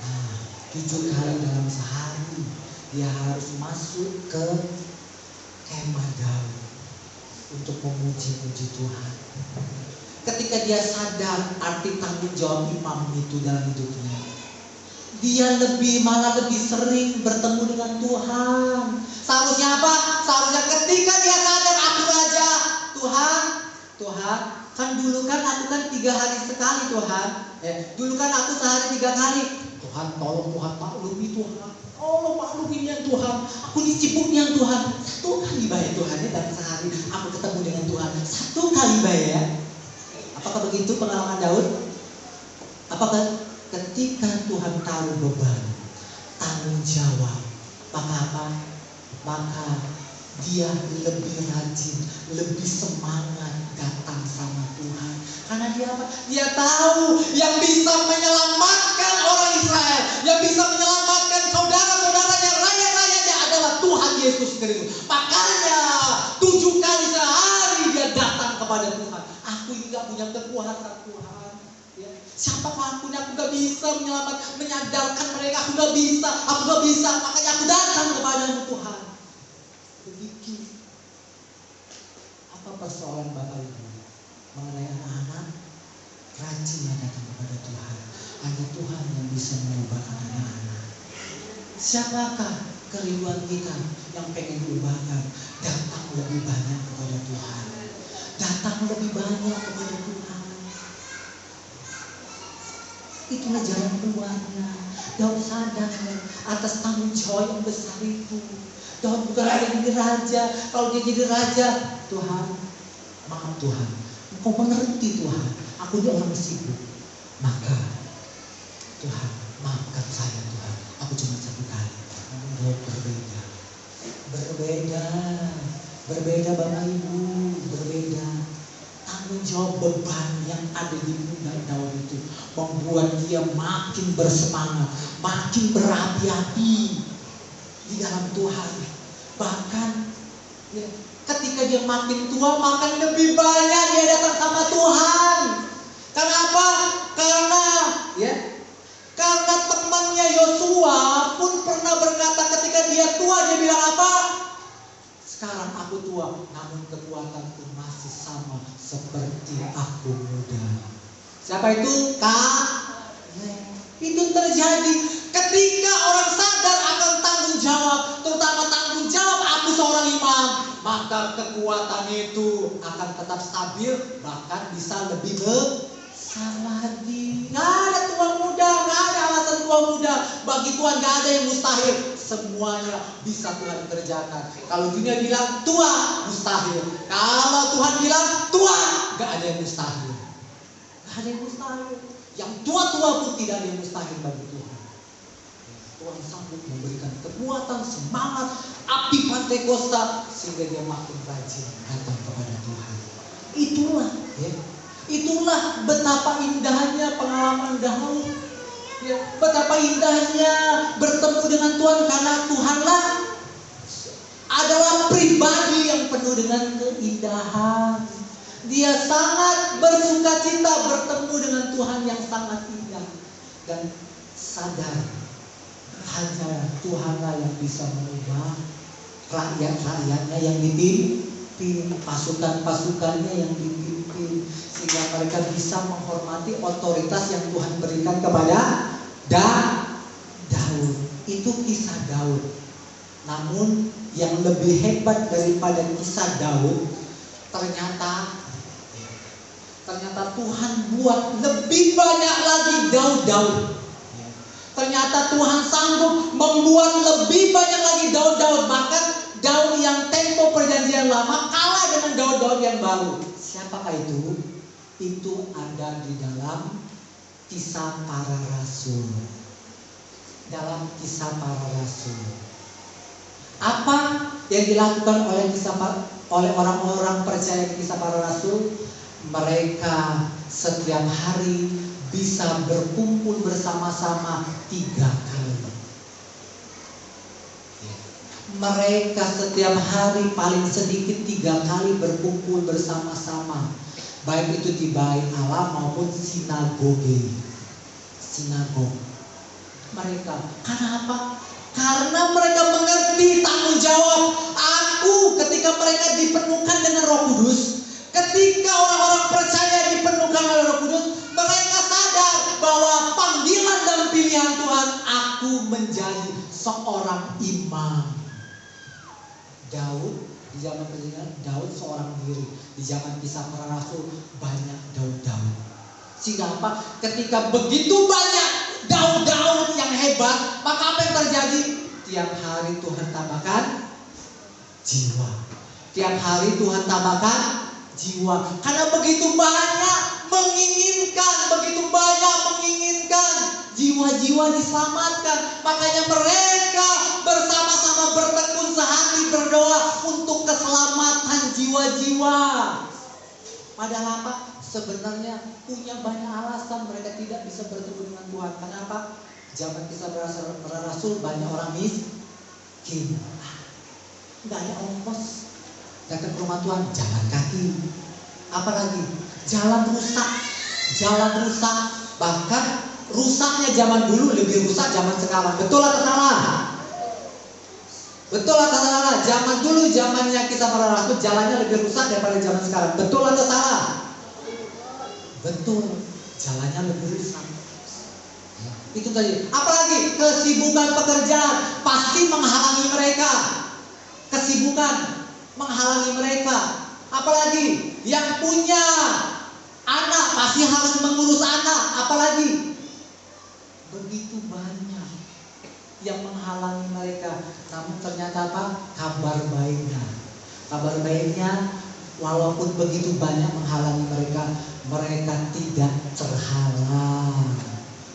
Nah, 7 kali dalam sehari dia harus masuk ke kemah Daud untuk memuji-muji Tuhan. Ketika dia sadar arti tanggung jawab imam itu dalam hidupnya, dia malah lebih sering bertemu dengan Tuhan. Seharusnya apa? Seharusnya ketika dia sadar aku raja, Tuhan, kan dulu kan aku kan 3 hari sekali Tuhan. Dulu kan aku sehari 3 kali. Tuhan tolong, Tuhan maklumi Tuhan. Oh maklumi ya Tuhan. Aku dicipuk ya Tuhan. 1 kali bayar Tuhan ya dalam sehari aku ketemu dengan Tuhan. 1 kali bayar. Apakah begitu pengalaman Daud? Apakah ketika Tuhan taruh beban, tanggung jawab, maka apa? Maka dia lebih rajin, lebih semangat datang sama Tuhan. Karena dia apa? Dia tahu yang bisa menyelamatkan orang Israel, yang bisa menyelamatkan saudara-saudaranya, rakyat-rakyatnya adalah Tuhan Yesus Kristus. Makanya 7 kali sehari dia datang kepada Tuhan. Aku tidak punya kekuatan Tuhan. Siapakah aku? Aku gak bisa menyadarkan mereka. Aku gak bisa. Makanya aku datang kepadamu Tuhan. Begitu. Apa persoalan Bapak Ibu mengenai anak-anak? Rajinlah datang kepada Tuhan. Hanya Tuhan yang bisa mengubahkan anak-anak. Siapakah kerinduan kita yang pengen diubahkan? Datang lebih banyak kepada Tuhan. Datang lebih banyak kepada Tuhan. Itulah jalan keluarnya. Daud sadar atas tanggung jawab yang besar itu. Daud bukan hanya jadi raja. Kalau dia jadi raja, Tuhan, maaf Tuhan, Engkau mengerti Tuhan, aku ini orang sibuk. Maka Tuhan, maafkan saya Tuhan, aku cuma satu kali. Namun Daud berbeda. Berbeda Bapak Ibu, berbeda. Tanggung jawab beban yang ada di pundak Daud itu membuat dia makin bersemangat, makin berapi-api di dalam Tuhan. Bahkan ya, ketika dia makin tua, makin lebih banyak dia datang sama Tuhan. Kenapa? Karena temannya Yosua pun pernah berkata ketika dia tua, dia bilang apa? Sekarang aku tua, namun kekuatanku masih sama seperti aku muda. Siapa itu? Itu terjadi ketika orang sadar akan tanggung jawab, terutama tanggung jawab aku seorang imam, maka kekuatan itu akan tetap stabil, bahkan bisa lebih besar lagi. Nggak ada tua muda, nggak ada alasan tua muda. Bagi Tuhan nggak ada yang mustahil. Semuanya bisa Tuhan kerjakan. Kalau dunia bilang tua, mustahil. Kalau Tuhan bilang tua, nggak ada yang mustahil. Nggak ada yang mustahil. Yang tua-tua pun tidak ada yang mustahil bagi Tuhan. Tuhan sanggup memberikan kekuatan, semangat, api Pentakosta sehingga dia makin rajin datang kepada Tuhan. Itulah betapa indahnya pengalaman Daud. Ya, betapa indahnya bertemu dengan Tuhan karena Tuhanlah adalah pribadi yang penuh dengan keindahan. Dia sangat bersukacita bertemu dengan Tuhan yang sangat indah dan sadar hanya Tuhanlah yang bisa mengubah rakyat-rakyatnya yang dipimpin, pasukan-pasukannya yang dipimpin, sehingga mereka bisa menghormati otoritas yang Tuhan berikan kepada Daud. Itu kisah Daud. Namun yang lebih hebat daripada kisah Daud, ternyata Tuhan buat lebih banyak lagi Daud. Ternyata Tuhan sanggup membuat lebih banyak lagi Daud. Bahkan Daud yang tempo perjanjian lama kalah dengan Daud yang baru. Siapakah itu? Itu ada di dalam Kisah Para Rasul. Dalam Kisah Para Rasul. Apa yang dilakukan oleh orang-orang percaya di Kisah Para Rasul? Mereka setiap hari bisa berkumpul bersama-sama 3 kali. Mereka setiap hari paling sedikit 3 kali berkumpul bersama-sama. Baik itu di bait Allah maupun sinagog. Mereka, karena apa? Karena mereka mengerti tanggung jawab. Ketika mereka dipenuhkan dengan Roh Kudus, ketika orang-orang percaya dipenuhkan oleh Roh Kudus, mereka sadar bahwa panggilan dan pilihan Tuhan, aku menjadi seorang imam. Daud di zaman perjanjian, Daud seorang diri. Di zaman Kisah Para Rasul banyak Daud. Sehingga apa? Ketika begitu banyak Daud yang hebat, maka apa yang terjadi? Tiap hari Tuhan tambahkan jiwa. Tiap hari Tuhan tambahkan jiwa. Karena begitu banyak menginginkan jiwa-jiwa diselamatkan. Makanya mereka bersama-sama bertekun sehati berdoa untuk keselamatan jiwa-jiwa. Padahal apa? Sebenarnya punya banyak alasan mereka tidak bisa bertemu dengan Tuhan. Kenapa? Zaman Kisah Para Rasul banyak orang miskin. Nggak ada ongkos datang ke rumah Tuhan, jalan kaki. Apalagi jalan rusak. Bahkan rusaknya zaman dulu lebih rusak zaman sekarang. Betul atau salah? Zaman dulu, zamannya Kisah Para Rasul, jalannya lebih rusak daripada zaman sekarang. Betul atau salah? Betul, jalannya lebih rusak. Itu tadi. Apalagi kesibukan pekerjaan pasti menghalangi mereka. Kesibukan menghalangi mereka. Apalagi yang punya anak pasti harus mengurus anak. Apalagi begitu banyak yang menghalangi mereka. Namun ternyata apa? Kabar baiknya. Kabar baiknya, walaupun begitu banyak menghalangi mereka, mereka tidak terhalang.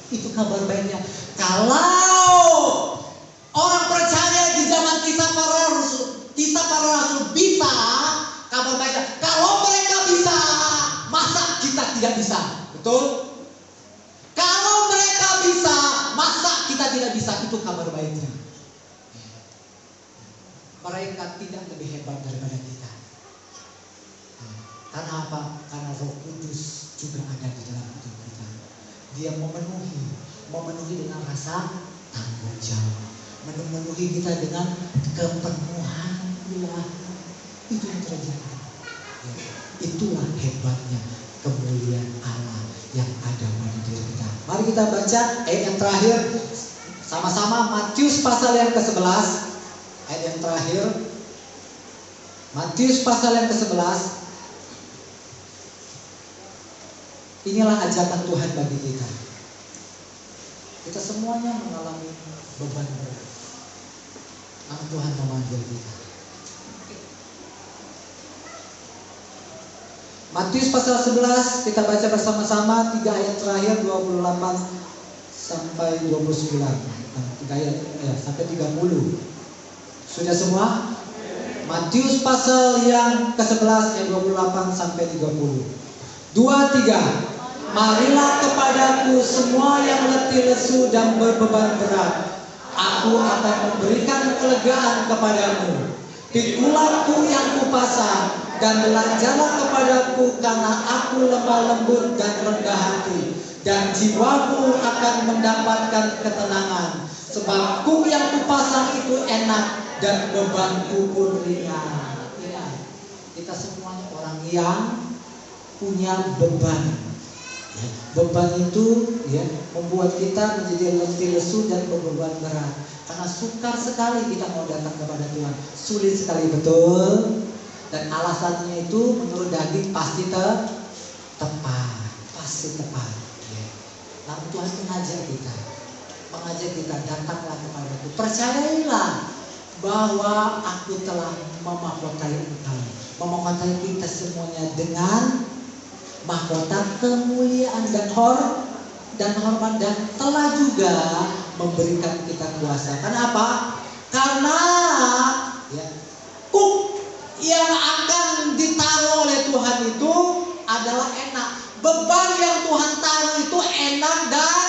Itu kabar baiknya. Kalau orang percaya di zaman kisah para rasul bisa, kabar baiknya. Kalau mereka bisa, masa kita tidak bisa? Betul? Kalau mereka bisa, masa kita tidak bisa? Itu kabar baiknya. Mereka tidak lebih hebat daripada kita. Karena apa? Karena Roh Kudus juga ada di dalam hidup kita. Dia memenuhi dengan rasa tanggung jawab, memenuhi kita dengan kepenuhan ilahi. Itu yang terjadi. Itulah hebatnya kemuliaan Allah yang ada pada diri kita. Mari kita baca ayat yang terakhir sama-sama, Matius pasal yang ke-11. Ayat yang terakhir, Matius pasal yang ke-11. Inilah ajakan Tuhan bagi kita. Kita semuanya mengalami beban berat. Namun Tuhan memanggil kita. Matius pasal 11, kita baca bersama-sama 3 ayat terakhir 28 sampai 29. 3 ayat sampai 30. Sudah semua? Matius pasal yang ke-11 ayat 28 sampai 30. 2, 3. Marilah kepadaku semua yang letih lesu dan berbeban berat. Aku akan memberikan kelegaan kepadamu. Pikulah yang kupasang dan belajarlah kepadaku, karena aku lemah lembut dan rendah hati, dan jiwamu akan mendapatkan ketenangan. Sebab kuk yang kupasang itu enak dan bebanku pun ringan. Ya, kita semuanya orang yang punya beban. Ya, beban itu membuat kita menjadi letih lesu dan berbeban berat. Karena sukar sekali kita mau datang kepada Tuhan, sulit sekali, betul. Dan alasannya itu menurut daging pasti tepat, pasti tepat. Lalu Tuhan mengajak kita datanglah kepadaku. Percayailah bahwa aku telah memahkotai engkau, memahkotai kita semuanya dengan mahkota kemuliaan dan hormat, dan telah juga memberikan kita kuasa. Karena apa? Karena kuk yang akan ditaruh oleh Tuhan itu adalah enak. Beban yang Tuhan taruh itu enak dan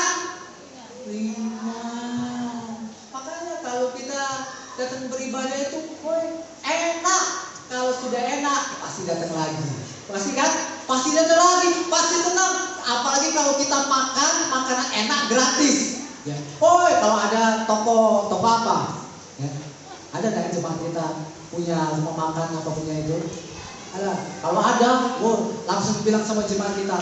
ringan. Makanya kalau kita datang beribadah itu enak. Kalau sudah enak pasti datang lagi. Pasti datang lagi, pasti senang. Apalagi kalau kita makan makanan enak gratis. Kalau ada toko apa? Ada nggak jemaat kita punya rumah makan apa punya itu? Ada. Kalau ada, langsung bilang sama jemaat kita,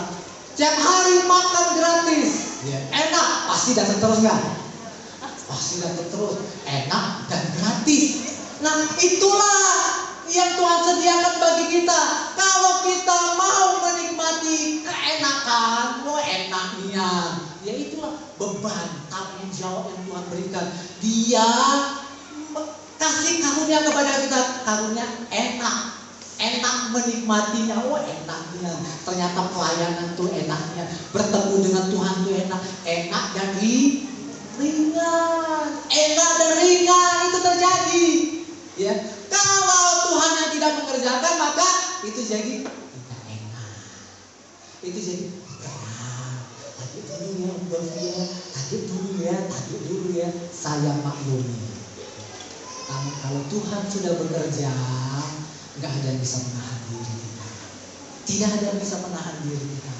tiap hari makan gratis. Enak, pasti datang terus nggak? Pasti datang terus, enak dan gratis. Nah, itulah yang Tuhan sediakan bagi kita. Kalau kita mau menikmati keenakan, enaknya, ya itulah beban tanggung jawab yang Tuhan berikan. Dia kasih karunia kepada kita, karunia enak menikmatinya, enaknya. Ternyata pelayanan tuh enaknya, bertemu dengan Tuhan tuh enak dan ringan, itu terjadi. Ya, kalau Tuhan yang tidak mengerjakan, maka itu jadi tidak enak, itu jadi berat. Tadi dulu ya, saya maklumi. Namun kalau Tuhan sudah bekerja, nggak ada yang bisa menahan diri kita. Tidak ada yang bisa menahan diri kita.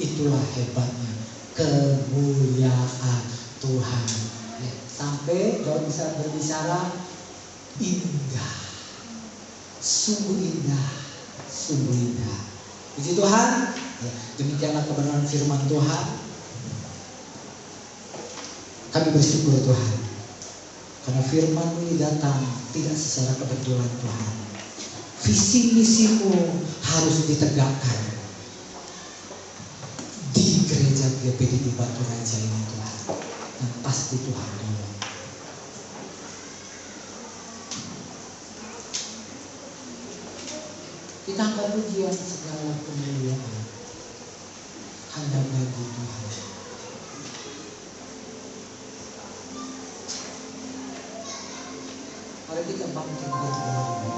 Itulah hebatnya kemuliaan Tuhan. Sampai kalau bisa berbicara indah, sungguh indah. Puji Tuhan. Demikianlah kebenaran firman Tuhan. Kami bersyukur Tuhan, karena firman-Mu ini datang tidak secara kebetulan Tuhan. Visi misimu harus ditegakkan di gereja GPD di Batu Raja ini Tuhan. Dan pasti Tuhan tolong. Kita angkat pujian segala kemuliaan hanya bagi Tuhan. Mari kita bangkit berdiri.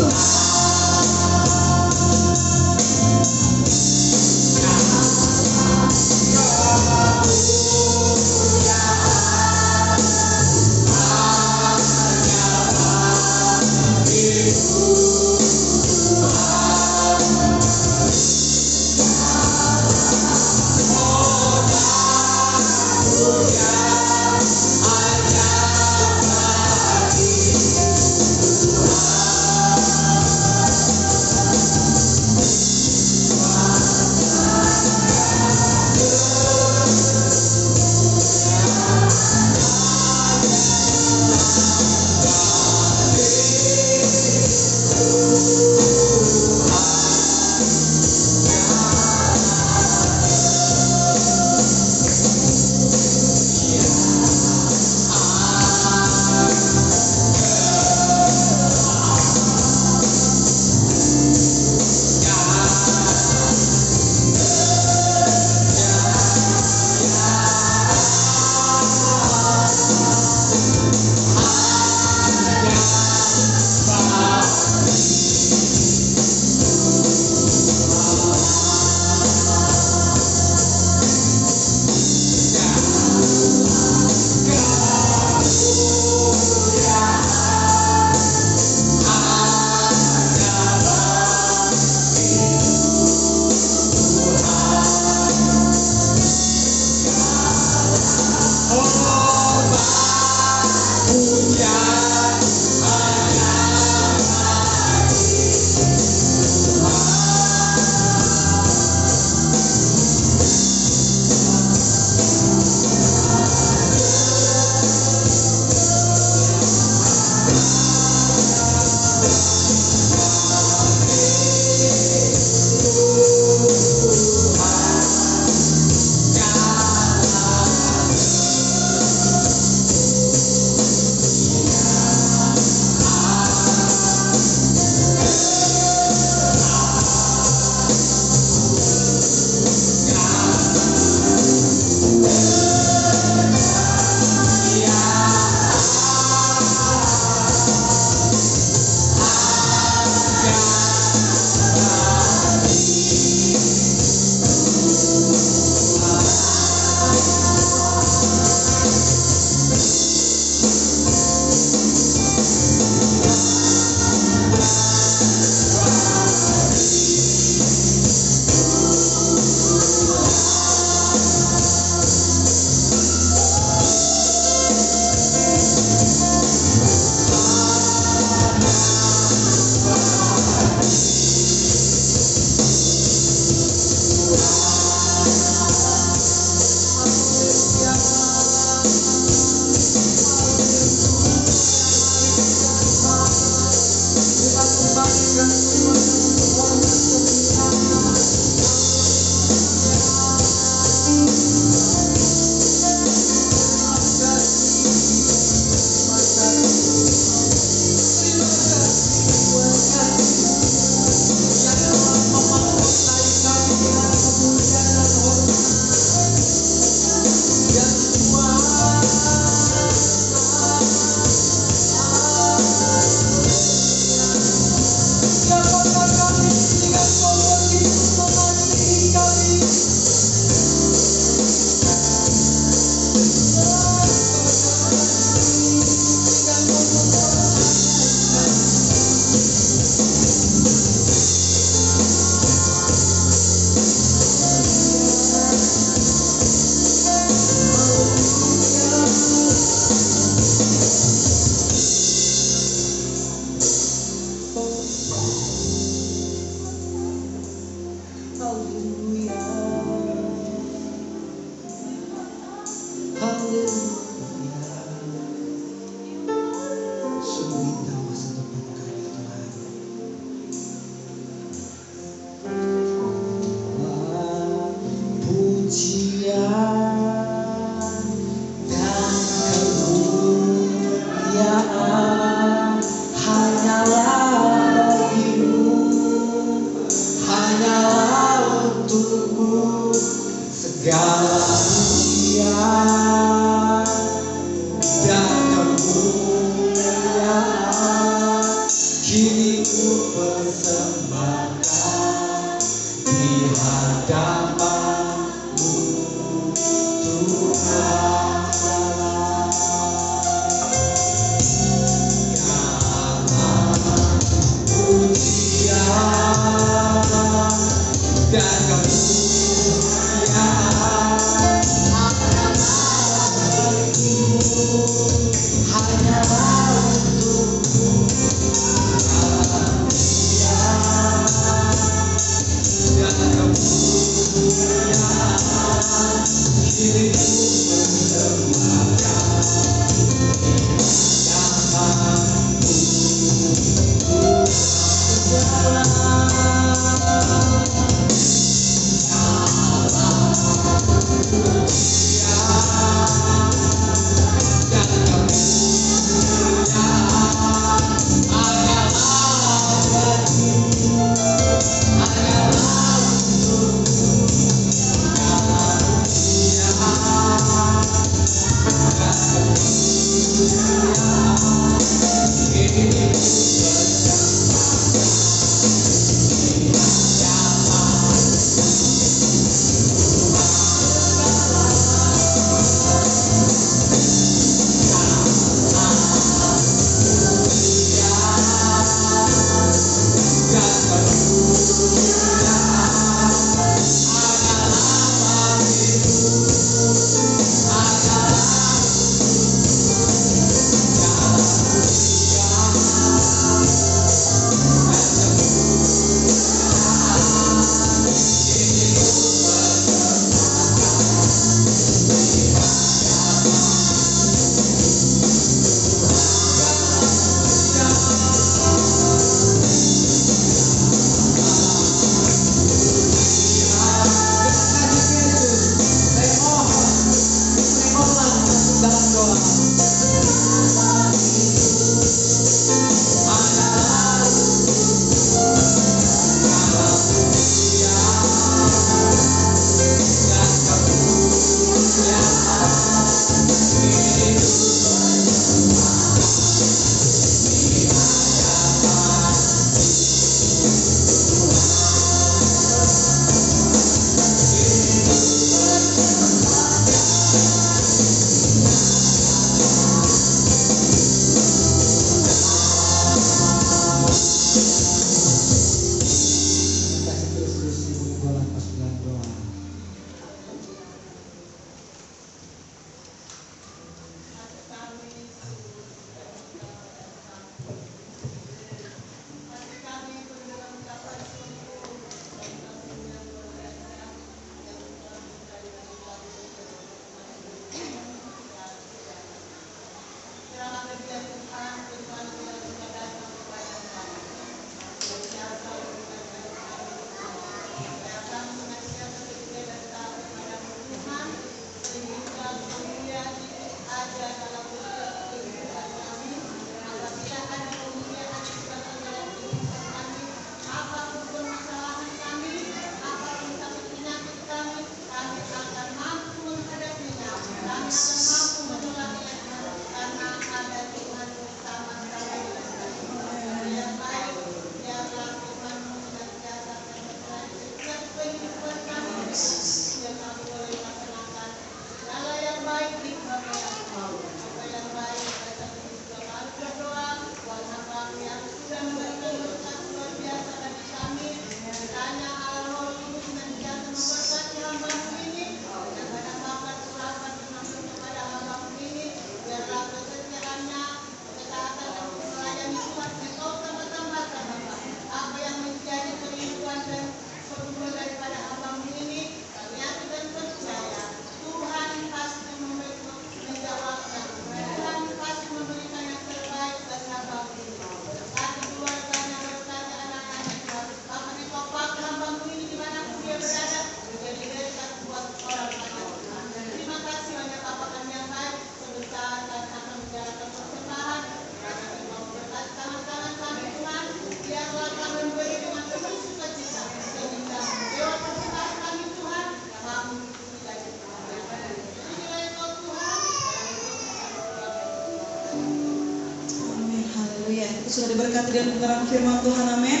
sudah diberkati dengan kebenaran firman Tuhan, amin.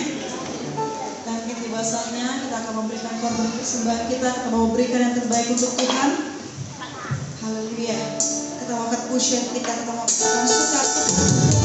Dan tiba saatnya kita akan memberikan korban persembahan kita mau memberikan yang terbaik untuk Tuhan. Haleluya. Kita mau angkat pujian kita mau angkat suka.